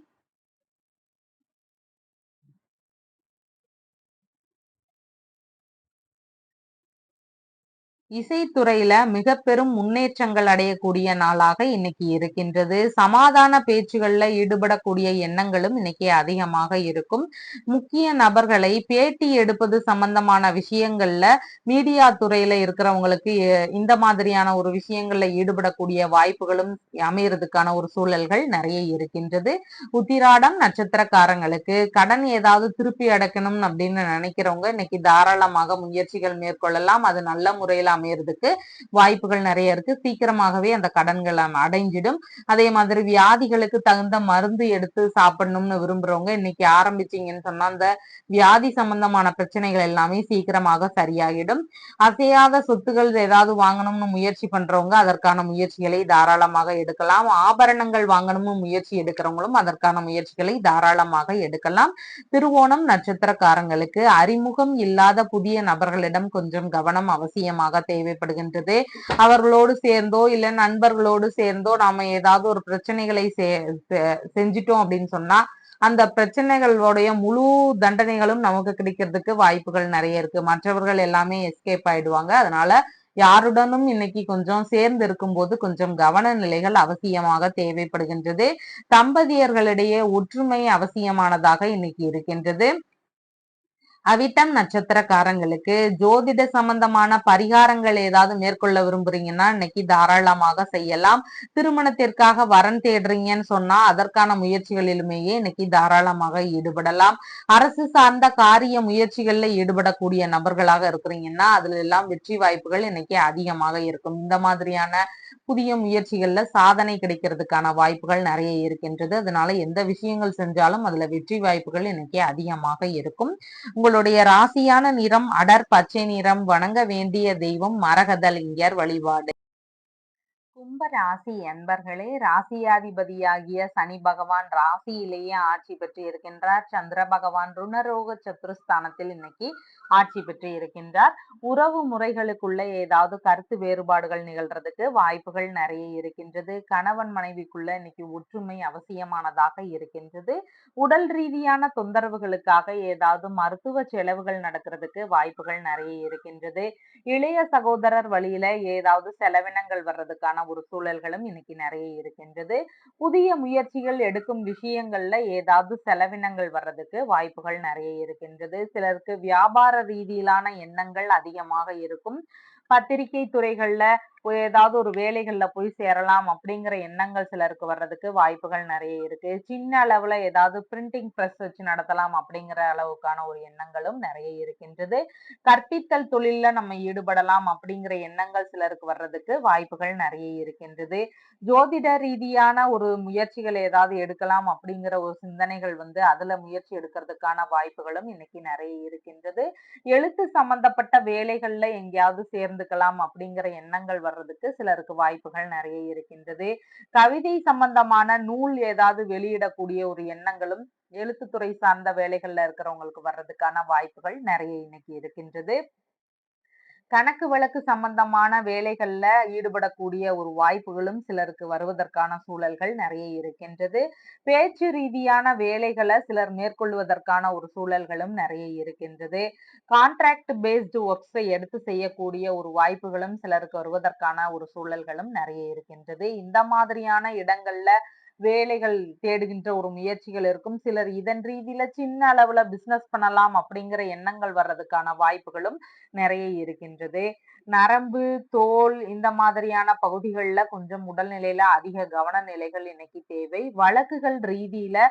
இசைத்துறையில மிக பெரும் முன்னேற்றங்கள் அடையக்கூடிய நாளாக இன்னைக்கு இருக்கின்றது. சமாதான பேச்சுகள்ல ஈடுபடக்கூடிய எண்ணங்களும் இன்னைக்கு அதிகமாக இருக்கும். முக்கிய நபர்களை பேட்டி எடுப்பது சம்பந்தமான விஷயங்கள்ல மீடியா துறையில இருக்கிறவங்களுக்கு இந்த மாதிரியான ஒரு விஷயங்கள்ல ஈடுபடக்கூடிய வாய்ப்புகளும் அமையறதுக்கான ஒரு சூழல்கள் நிறைய இருக்கின்றது. உத்திராடம் நட்சத்திரக்காரங்களுக்கு கடன் ஏதாவது திருப்பி அடைக்கணும் அப்படின்னு நினைக்கிறவங்க இன்னைக்கு தாராளமாக முயற்சிகள் மேற்கொள்ளலாம். அது நல்ல முறையில அமையறதுக்கு வாய்ப்புகள் நிறைய இருக்கு. சீக்கிரமாகவே அந்த கடன்கள் அடைஞ்சிடும். அதே மாதிரி வியாதிகளுக்கு தகுந்த மருந்து எடுத்து சாப்பிடணும்னு விரும்புறவங்க இன்னைக்கு ஆரம்பிச்சீங்கன்னு சொன்னா அந்த வியாதி சம்பந்தமான பிரச்சனைகள் எல்லாமே சீக்கிரமாக சரியாகிடும். அசையாத சொத்துக்கள் ஏதாவது வாங்கணும்னு முயற்சி பண்றவங்க அதற்கான முயற்சிகளை தாராளமாக எடுக்கலாம். ஆபரணங்கள் வாங்கணும்னு முயற்சி எடுக்கிறவங்களும் அதற்கான முயற்சிகளை தாராளமாக எடுக்கலாம். திருவோணம் நட்சத்திரக்காரங்களுக்கு அறிமுகம் இல்லாத புதிய நபர்களிடம் கொஞ்சம் கவனம் அவசியமாக தேவைப்படுகின்றது. அவர்களோடு சேர்ந்தோ இல்ல நண்பர்களோடு சேர்ந்தோ நாம ஏதாவது ஒரு பிரச்சனைகளை செஞ்சிட்டோம் அப்படின்னு சொன்னா அந்த பிரச்சனைகளுடைய முழு தண்டனைகளும் நமக்கு கிடைக்கிறதுக்கு வாய்ப்புகள் நிறைய இருக்கு. மற்றவர்கள் எல்லாமே எஸ்கேப் ஆயிடுவாங்க. அதனால யாருடனும் இன்னைக்கு கொஞ்சம் சேர்ந்து இருக்கும்போது கொஞ்சம் கவன நிலைகள் அவசியமாக தேவைப்படுகின்றது. தம்பதியர்களிடையே ஒற்றுமை அவசியமானதாக இன்னைக்கு இருக்கின்றது. அவிட்டம் நட்சத்திரக்காரங்களுக்கு ஜோதிட சம்பந்தமான பரிகாரங்கள் ஏதாவது மேற்கொள்ள விரும்புறீங்கன்னா இன்னைக்கு தாராளமாக செய்யலாம். திருமணத்திற்காக வரன் தேடுறீங்கன்னு சொன்னா அதற்கான முயற்சிகளிலுமேயே இன்னைக்கு தாராளமாக ஈடுபடலாம். அரசு சார்ந்த காரிய முயற்சிகள்ல ஈடுபடக்கூடிய நபர்களாக இருக்கிறீங்கன்னா அதுல எல்லாம் வெற்றி வாய்ப்புகள் இன்னைக்கு அதிகமாக இருக்கும். இந்த மாதிரியான புதிய முயற்சிகள்ல சாதனை கிடைக்கிறதுக்கான வாய்ப்புகள் நிறைய இருக்கின்றது. அதனால எந்த விஷயங்கள் செஞ்சாலும் அதுல வெற்றி வாய்ப்புகள் இன்னைக்கு அதிகமாக இருக்கும். உங்களுடைய ராசியான நிறம் அடர் பச்சை நிறம். வணங்க வேண்டிய தெய்வம் மரகதலிங்கர் வழிபாடு. கும்ப ராசி என்பர்களே, ராசியாதிபதியாகிய சனி பகவான் ராசியிலேயே ஆட்சி பெற்று இருக்கின்றார். சந்திர பகவான் ருணரோக சத்துருஸ்தானத்தில் இன்னைக்கு ஆட்சி பெற்று இருக்கின்றார். உறவு முறைகளுக்குள்ள ஏதாவது கருத்து வேறுபாடுகள் நிகழ்றதுக்கு வாய்ப்புகள் நிறைய இருக்கின்றது. கணவன் மனைவிக்குள்ள இன்னைக்கு ஒற்றுமை அவசியமானதாக இருக்கின்றது. உடல் ரீதியான தொந்தரவுகளுக்காக ஏதாவது மருத்துவ செலவுகள் நடக்கிறதுக்கு வாய்ப்புகள் நிறைய இருக்கின்றது. இளைய சகோதரர் வழியில ஏதாவது செலவினங்கள் வர்றதுக்கான ஒரு சூழல்களும் இன்னைக்கு நிறைய இருக்கின்றது. புதிய முயற்சிகள் எடுக்கும் விஷயங்கள்ல ஏதாவது செலவினங்கள் வர்றதுக்கு வாய்ப்புகள் நிறைய இருக்கின்றது. சிலருக்கு வியாபார ரீதியிலான எண்ணங்கள் அதிகமாக இருக்கும். பத்திரிகை துறைகள்ல ஏதாவது ஒரு வேலைகள்ல போய் சேரலாம் அப்படிங்கிற எண்ணங்கள் சிலருக்கு வர்றதுக்கு வாய்ப்புகள் நிறைய இருக்கு. சின்ன அளவுல ஏதாவது பிரிண்டிங் பிரஸ் வச்சு நடத்தலாம் அப்படிங்கிற அளவுக்கான ஒரு எண்ணங்களும் நிறைய இருக்கின்றது. கற்பித்தல் தொழில்ல நம்ம ஈடுபடலாம் அப்படிங்கிற எண்ணங்கள் சிலருக்கு வர்றதுக்கு வாய்ப்புகள் நிறைய இருக்கின்றது. ஜோதிட ரீதியான ஒரு முயற்சிகள் ஏதாவது எடுக்கலாம் அப்படிங்கிற ஒரு சிந்தனைகள் அதுல முயற்சி எடுக்கிறதுக்கான வாய்ப்புகளும் இன்னைக்கு நிறைய இருக்கின்றது. எழுத்து சம்பந்தப்பட்ட வேலைகள்ல எங்கேயாவது சேர்ந்துக்கலாம் அப்படிங்கிற எண்ணங்கள் வர்றதுக்கு சிலருக்கு வாய்ப்புகள் நிறைய இருக்கின்றது. கவிதை சம்பந்தமான நூல் ஏதாவது வெளியிடக்கூடிய ஒரு எண்ணங்களும் எழுத்துத்துறை சார்ந்த வேலைகள்ல இருக்கிறவங்களுக்கு வர்றதுக்கான வாய்ப்புகள் நிறைய இன்னைக்கு இருக்கின்றது. கணக்கு வழக்கு சம்பந்தமான வேலைகள்ல ஈடுபடக்கூடிய ஒரு வாய்ப்புகளும் சிலருக்கு வருவதற்கான சூழல்கள் நிறைய இருக்கின்றது. பேச்சு ரீதியான வேலைகளை சிலர் மேற்கொள்வதற்கான ஒரு சூழல்களும் நிறைய இருக்கின்றது. கான்ட்ராக்ட் பேஸ்டு ஒர்க்ஸை எடுத்து செய்யக்கூடிய ஒரு வாய்ப்புகளும் சிலருக்கு வருவதற்கான ஒரு சூழல்களும் நிறைய இருக்கின்றது. இந்த மாதிரியான இடங்கள்ல வேலைகள் தேடுகின்ற ஒரு முயற்சிகள் இருக்கும். சிலர் இதன் ரீதியில சின்ன அளவுல பிசினஸ் பண்ணலாம் அப்படிங்கிற எண்ணங்கள் வர்றதுக்கான வாய்ப்புகளும் நிறைய இருக்கின்றது. நரம்பு, தோல் இந்த மாதிரியான பகுதிகள்ல கொஞ்சம் உடல்நிலையில அதிக கவன நிலைகள் இன்னைக்கு தேவை. வழக்குகள் ரீதியில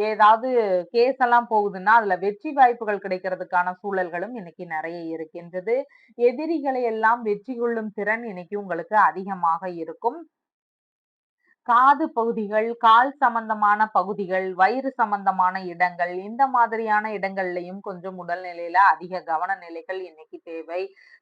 ஏதாவது கேஸ் எல்லாம் போகுதுன்னா அதுல வெற்றி வாய்ப்புகள் கிடைக்கிறதுக்கான சூழல்களும் இன்னைக்கு நிறைய இருக்கின்றது. எதிரிகளை எல்லாம் வெற்றி கொள்ளும் திறன் இன்னைக்கு உங்களுக்கு அதிகமாக இருக்கும். காது பகுதிகள், கால் சம்பந்தமான பகுதிகள், வயிறு சம்பந்தமான இடங்கள் இந்த மாதிரியான இடங்கள்லயும் கொஞ்சம் உடல்நிலையில அதிக கவன நிலைகள் இன்னைக்கு தேவை.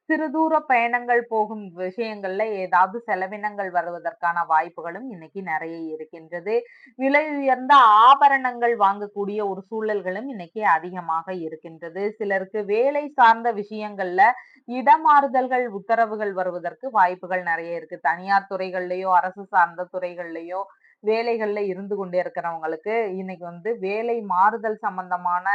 சிறு தூர பயணங்கள் போகும் விஷயங்கள்ல ஏதாவது செலவினங்கள் வருவதற்கான வாய்ப்புகளும் இன்னைக்கு நிறைய இருக்கின்றது. விலை உயர்ந்த ஆபரணங்கள் வாங்கக்கூடிய ஒரு சூழல்களும் இன்னைக்கு அதிகமாக இருக்கின்றது. சிலருக்கு வேலை சார்ந்த விஷயங்கள்ல இடமாறுதல்கள் உத்தரவுகள் வருவதற்கு வாய்ப்புகள் நிறைய இருக்கு. தனியார் துறைகள்லயோ அரசு சார்ந்த துறைகள்லயோ வேலைகள்ல இருந்து கொண்டே இருக்கிறவங்களுக்கு இன்னைக்கு வேலை மாறுதல் சம்பந்தமான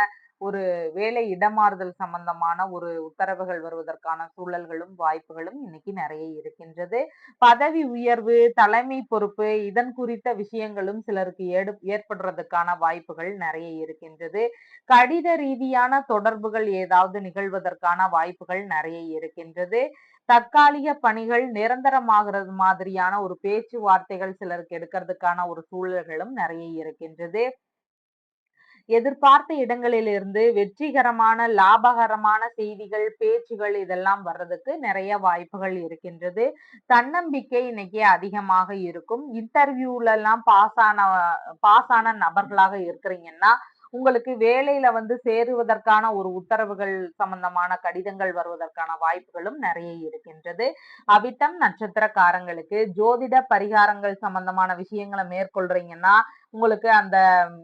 ஒரு வேலை இடமாறுதல் சம்பந்தமான ஒரு உத்தரவுகள் வருவதற்கான சூழல்களும் வாய்ப்புகளும் இன்னைக்கு நிறைய இருக்கின்றது. பதவி உயர்வு, தலைமை பொறுப்பு இதன் குறித்த விஷயங்களும் சிலருக்கு ஏற்படுறதுக்கான வாய்ப்புகள் நிறைய இருக்கின்றது. கடித ரீதியான தொடர்புகள் ஏதாவது நிகழ்வதற்கான வாய்ப்புகள் நிறைய இருக்கின்றது. தற்காலிக பணிகள் நிரந்தரமாகிறது மாதிரியான ஒரு பேச்சுவார்த்தைகள் சிலருக்கு எடுக்கிறதுக்கான ஒரு சூழல்களும் நிறைய இருக்கின்றது. எதிர்பார்த்த இடங்களிலிருந்து வெற்றிகரமான லாபகரமான செய்திகள், பேச்சுகள் இதெல்லாம் வர்றதுக்கு நிறைய வாய்ப்புகள் இருக்கின்றது. தன்னம்பிக்கை இன்னைக்கு அதிகமாக இருக்கும். இன்டர்வியூல எல்லாம் பாஸ் ஆன நபர்களாக இருக்கிறீங்கன்னா உங்களுக்கு வேலையில சேருவதற்கான ஒரு உத்தரவுகள் சம்பந்தமான கடிதங்கள் வருவதற்கான வாய்ப்புகளும் நிறைய இருக்கின்றது. அவிட்டம் நட்சத்திரக்காரங்களுக்கு ஜோதிட பரிகாரங்கள் சம்பந்தமான விஷயங்களை மேற்கொள்றீங்கன்னா உங்களுக்கு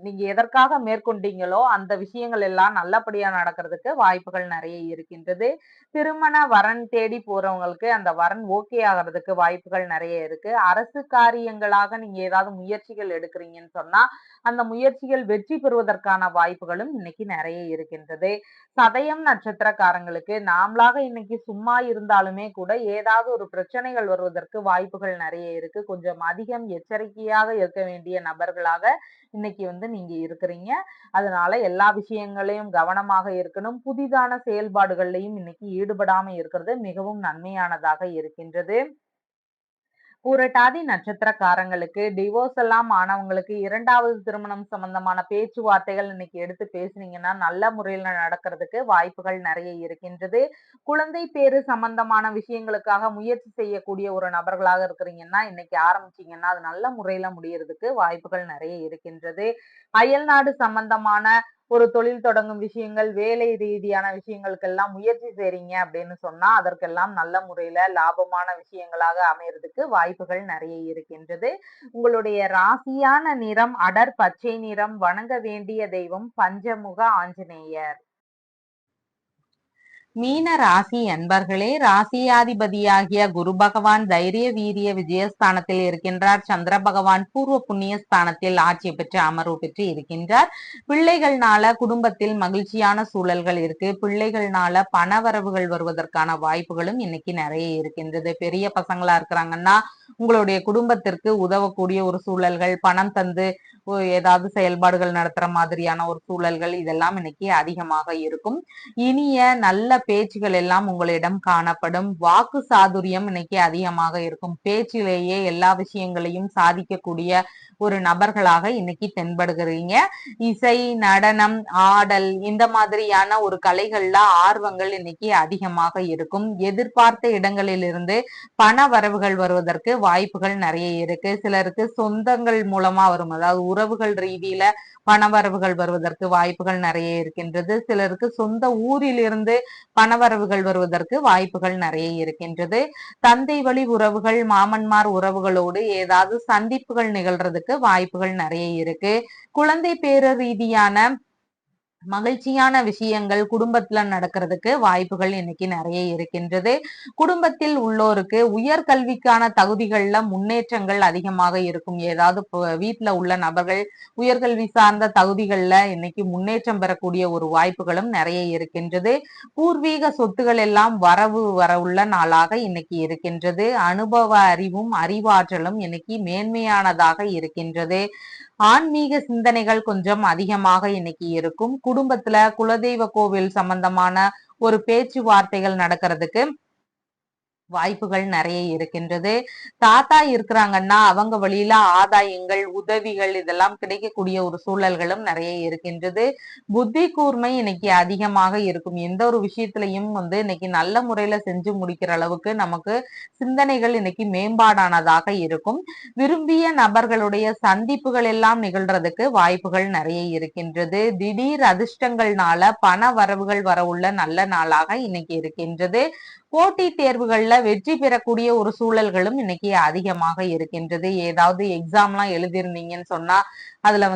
நீங்க எதற்காக மேற்கொண்டீங்களோ அந்த விஷயங்கள் எல்லாம் நல்லபடியா நடக்கிறதுக்கு வாய்ப்புகள் நிறைய இருக்கின்றது. திருமண வரன் தேடி போறவங்களுக்கு அந்த வரன் ஓகே ஆகிறதுக்கு வாய்ப்புகள் நிறைய இருக்கு. அரசு காரியங்களாக நீங்க ஏதாவது முயற்சிகள் எடுக்கிறீங்கன்னு சொன்னா அந்த முயற்சிகள் வெற்றி பெறுவதற்கான வாய்ப்புகளும் இன்னைக்கு நிறைய இருக்கின்றது. சதயம் நட்சத்திரக்காரங்களுக்கு நாமளாக இன்னைக்கு சும்மா இருந்தாலுமே கூட ஏதாவது ஒரு பிரச்சனைகள் வருவதற்கு வாய்ப்புகள் நிறைய இருக்கு. கொஞ்சம் அதிகம் எச்சரிக்கையாக இருக்க வேண்டிய நபர்களாக இன்னைக்கு நீங்க இருக்கிறீங்க. அதனால எல்லா விஷயங்களையும் கவனமாக இருக்கணும். புதிதான செயல்பாடுகள்லையும் இன்னைக்கு ஈடுபடாம இருக்கிறது மிகவும் நன்மையானதாக இருக்கின்றது. பூரட்டாதி நட்சத்திரக்காரங்களுக்கு டிவோர்ஸ் எல்லாம் ஆனவங்களுக்கு 2வது திருமணம் சம்பந்தமான பேச்சுவார்த்தைகள் இன்னைக்கு எடுத்து பேசுனீங்கன்னா நல்ல முறையில நடக்கிறதுக்கு வாய்ப்புகள் நிறைய இருக்கின்றது. குழந்தை பேரு சம்பந்தமான விஷயங்களுக்காக முயற்சி செய்யக்கூடிய ஒரு நபர்களாக இருக்கிறீங்கன்னா இன்னைக்கு ஆரம்பிச்சீங்கன்னா அது நல்ல முறையில முடியறதுக்கு வாய்ப்புகள் நிறைய இருக்கின்றது. அயல்நாடு சம்பந்தமான ஒரு தொழில் தொடங்கும் விஷயங்கள், வேலை ரீதியான விஷயங்களுக்கெல்லாம் முயற்சி செய்றீங்க அப்படின்னு சொன்னா அதற்கெல்லாம் நல்ல முறையில லாபமான விஷயங்களாக அமையறதுக்கு வாய்ப்புகள் நிறைய இருக்கின்றது. உங்களுடைய ராசியான நிறம் அடர் பச்சை நிறம். வணங்க வேண்டிய தெய்வம் பஞ்சமுக ஆஞ்சநேயர். மீன ராசி அன்பர்களே, ராசியாதிபதியாகிய குரு பகவான் தைரிய வீரிய விஜயஸ்தானத்தில் இருக்கின்றார். சந்திர பகவான் பூர்வ புண்ணிய ஸ்தானத்தில் ஆட்சி பெற்று அமர்வு பெற்று இருக்கின்றார். பிள்ளைகள்னால குடும்பத்தில் மகிழ்ச்சியான சூழல்கள் இருக்கு. பிள்ளைகள்னால பணவரவுகள் வருவதற்கான வாய்ப்புகளும் இன்னைக்கு நிறைய இருக்கின்றது. பெரிய பசங்களா இருக்கிறாங்கன்னா உங்களுடைய குடும்பத்திற்கு உதவக்கூடிய ஒரு சூழல்கள், பணம் தந்து ஏதாவது செயல்பாடுகள் நடத்துற மாதிரியான ஒரு சூழல்கள் இதெல்லாம் இன்னைக்கு அதிகமாக இருக்கும். இனிய நல்ல பேச்சுகள் எல்லாம் உங்களிடம் காணப்படும். வாக்கு சாதுரியம் இன்னைக்கு அதிகமாக இருக்கும். பேச்சிலேயே எல்லா விஷயங்களையும் சாதிக்கக்கூடிய ஒரு நபர்களாக இன்னைக்கு தென்படுகிறீங்க. இசை, நடனம், ஆடல் இந்த மாதிரியான ஒரு கலைகள்ல ஆர்வங்கள் இன்னைக்கு அதிகமாக இருக்கும். எதிர்பார்த்த இடங்களிலிருந்து பண வரவுகள் வருவதற்கு வாய்ப்புகள் நிறைய இருக்கு. சிலருக்கு சொந்தங்கள் மூலமா வரும், அதாவது உறவுகள் ரீதியில பணவரவுகள் வருவதற்கு வாய்ப்புகள் நிறைய இருக்கின்றது. சிலருக்கு சொந்த ஊரிலிருந்து பணவரவுகள் வருவதற்கு வாய்ப்புகள் நிறைய இருக்கின்றது. தந்தை வழி உறவுகள், மாமன்மார் உறவுகளோடு ஏதாவது சந்திப்புகள் நிகழ்றதுக்கு வாய்ப்புகள் நிறைய இருக்கு. குழந்தை பேரு ரீதியான மகிழ்ச்சியான விஷயங்கள் குடும்பத்துல நடக்கிறதுக்கு வாய்ப்புகள் இன்னைக்கு நிறைய இருக்கின்றது. குடும்பத்தில் உள்ளோருக்கு உயர்கல்விக்கான தகுதிகள்ல முன்னேற்றங்கள் அதிகமாக இருக்கும். ஏதாவது வீட்டுல உள்ள நபர்கள் உயர்கல்வி சார்ந்த தகுதிகள்ல இன்னைக்கு முன்னேற்றம் பெறக்கூடிய ஒரு வாய்ப்புகளும் நிறைய இருக்கின்றது. பூர்வீக சொத்துகள் எல்லாம் வர உள்ள நாளாக இன்னைக்கு இருக்கின்றது. அனுபவ அறிவும் அறிவாற்றலும் இன்னைக்கு மேன்மையானதாக இருக்கின்றது. ஆன்மீக சிந்தனைகள் கொஞ்சம் அதிகமாக இன்னைக்கு இருக்கும். குடும்பத்துல குலதெய்வ கோவில் சம்பந்தமான ஒரு பேச்சுவார்த்தைகள் நடக்கிறதுக்கு வாய்ப்புகள் நிறைய இருக்கின்றது. தாத்தா இருக்கிறாங்கன்னா அவங்க வழியில ஆதாயங்கள், உதவிகள் இதெல்லாம் கிடைக்கக்கூடிய ஒரு சூழல்களும் நிறைய இருக்கின்றது. புத்தி கூர்மை இன்னைக்கு அதிகமாக இருக்கும். எந்த ஒரு விஷயத்திலையும் இன்னைக்கு நல்ல முறையில செஞ்சு முடிக்கிற அளவுக்கு நமக்கு சிந்தனைகள் இன்னைக்கு மேம்பாடானதாக இருக்கும். விரும்பிய நபர்களுடைய சந்திப்புகள் எல்லாம் நிகழ்றதுக்கு வாய்ப்புகள் நிறைய இருக்கின்றது. திடீர் அதிர்ஷ்டங்கள்னால பண வரவுகள் வர உள்ள நல்ல நாளாக இன்னைக்கு இருக்கின்றது. போட்டி தேர்வுகள்ல வெற்றி பெறக்கூடிய ஒரு சூழல்களும் இன்னைக்கு அதிகமாக இருக்கின்றது. ஏதாவது எக்ஸாம்லாம் எழுதியிருந்தீங்கன்னு சொன்னா அதுல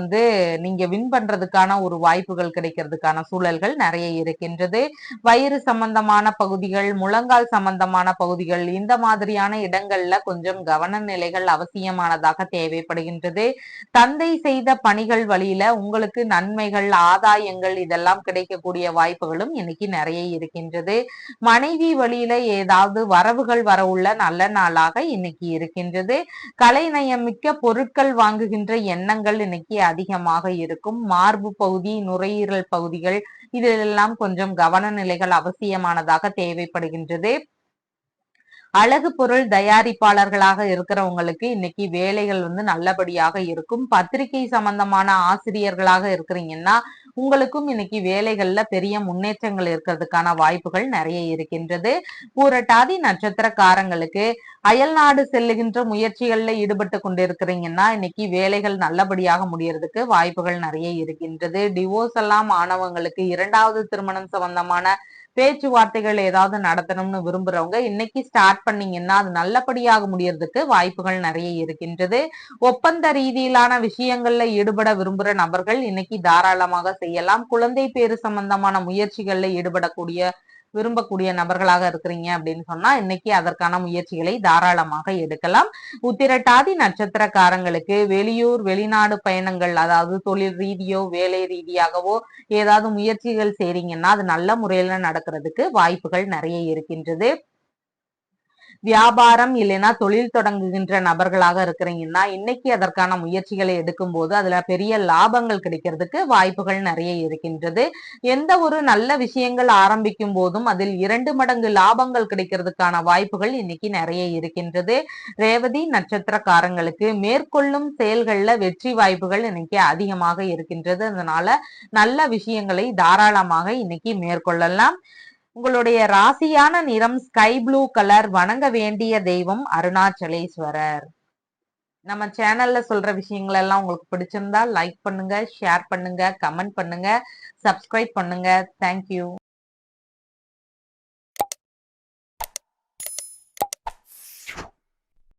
நீங்க வின் பண்றதுக்கான ஒரு வாய்ப்புகள் கிடைக்கிறதுக்கான சூழல்கள் நிறைய இருக்கின்றது. வயிறு சம்பந்தமான பகுதிகள், முழங்கால் சம்பந்தமான பகுதிகள், இந்த மாதிரியான இடங்கள்ல கொஞ்சம் கவன நிலைகள் அவசியமானதாக தேவைப்படுகின்றது. தந்தை செய்த பணிகள் வழியில உங்களுக்கு நன்மைகள், ஆதாயங்கள் இதெல்லாம் கிடைக்கக்கூடிய வாய்ப்புகளும் இன்னைக்கு நிறைய இருக்கின்றது. மனைவி வழியில ஏதாவது வரவுகள் வர உள்ள நல்ல நாளாக இன்னைக்கு இருக்கின்றது. கலைநயமிக்க பொருட்கள் வாங்குகின்ற எண்ணங்கள் இன்னைக்கு அதிகமாக இருக்கும். மார்பு பகுதி, நுரையீரல் பகுதிகள் இதிலெல்லாம் கொஞ்சம் கவன நிலைகள் அவசியமானதாக தேவைப்படுகின்றது. அழகு பொருள் தயாரிப்பாளர்களாக இருக்கிறவங்களுக்கு இன்னைக்கு வேலைகள் நல்லபடியாக இருக்கும். பத்திரிகை சம்பந்தமான ஆசிரியர்களாக இருக்கிறீங்கன்னா உங்களுக்கும் இன்னைக்கு வேலைகள்ல பெரிய முன்னேற்றங்கள் இருக்கிறதுக்கான வாய்ப்புகள் நிறைய இருக்கின்றது. பூரட்டாதி நட்சத்திரக்காரங்களுக்கு அயல்நாடு செல்லுகின்ற முயற்சிகள்ல ஈடுபட்டு கொண்டிருக்கிறீங்கன்னா இன்னைக்கு வேலைகள் நல்லபடியாக முடியறதுக்கு வாய்ப்புகள் நிறைய இருக்கின்றது. டிவோர்ஸ் எல்லாம் ஆனவங்களுக்கு, இரண்டாவது திருமணம் சம்பந்தமான பேச்சுவார்த்தைகள் ஏதாவது நடத்தணும்னு விரும்புறவங்க இன்னைக்கு ஸ்டார்ட் பண்ணீங்கன்னா அது நல்லபடியாக முடியறதுக்கு வாய்ப்புகள் நிறைய இருக்கின்றது. ஒப்பந்த ரீதியிலான விஷயங்கள்ல ஈடுபட விரும்புற நபர்கள் இன்னைக்கு தாராளமாக செய்யலாம். குழந்தை பேரு சம்பந்தமான முயற்சிகள்ல விரும்பக்கூடிய நபர்களாக இருக்கிறீங்க அப்படின்னு சொன்னா இன்னைக்கு அதற்கான முயற்சிகளை தாராளமாக எடுக்கலாம். உத்திரட்டாதி நட்சத்திரக்காரங்களுக்கு வெளியூர், வெளிநாடு பயணங்கள், அதாவது தொழில் ரீதியோ வேலை ரீதியாகவோ ஏதாவது முயற்சிகள் செய்றீங்கன்னா அது நல்ல முறையில நடக்கிறதுக்கு வாய்ப்புகள் நிறைய இருக்கின்றது. வியாபாரம் இல்லைன்னா தொழில் தொடங்குகின்ற நபர்களாக இருக்கிறீங்கன்னா இன்னைக்கு அதற்கான முயற்சிகளை எடுக்கும் போது அதுல பெரிய லாபங்கள் கிடைக்கிறதுக்கு வாய்ப்புகள் நிறைய இருக்கின்றது. எந்த ஒரு நல்ல விஷயங்கள் ஆரம்பிக்கும் போதும் அதில் 2 மடங்கு லாபங்கள் கிடைக்கிறதுக்கான வாய்ப்புகள் இன்னைக்கு நிறைய இருக்கின்றது. ரேவதி நட்சத்திரக்காரங்களுக்கு மேற்கொள்ளும் செயல்கள்ல வெற்றி வாய்ப்புகள் இன்னைக்கு அதிகமாக இருக்கின்றது. அதனால நல்ல விஷயங்களை தாராளமாக இன்னைக்கு மேற்கொள்ளலாம். உங்களுடைய ராசியான நிறம் ஸ்கை ப்ளூ கலர். வணங்க வேண்டிய தெய்வம் அருணாச்சலேஸ்வரர். நம்ம சேனல்ல சொல்ற விஷயங்கள் எல்லாம் உங்களுக்கு பிடிச்சிருந்தா லைக் பண்ணுங்க, ஷேர் பண்ணுங்க, கமெண்ட் பண்ணுங்க, சப்ஸ்கிரைப் பண்ணுங்க. தேங்க்யூ.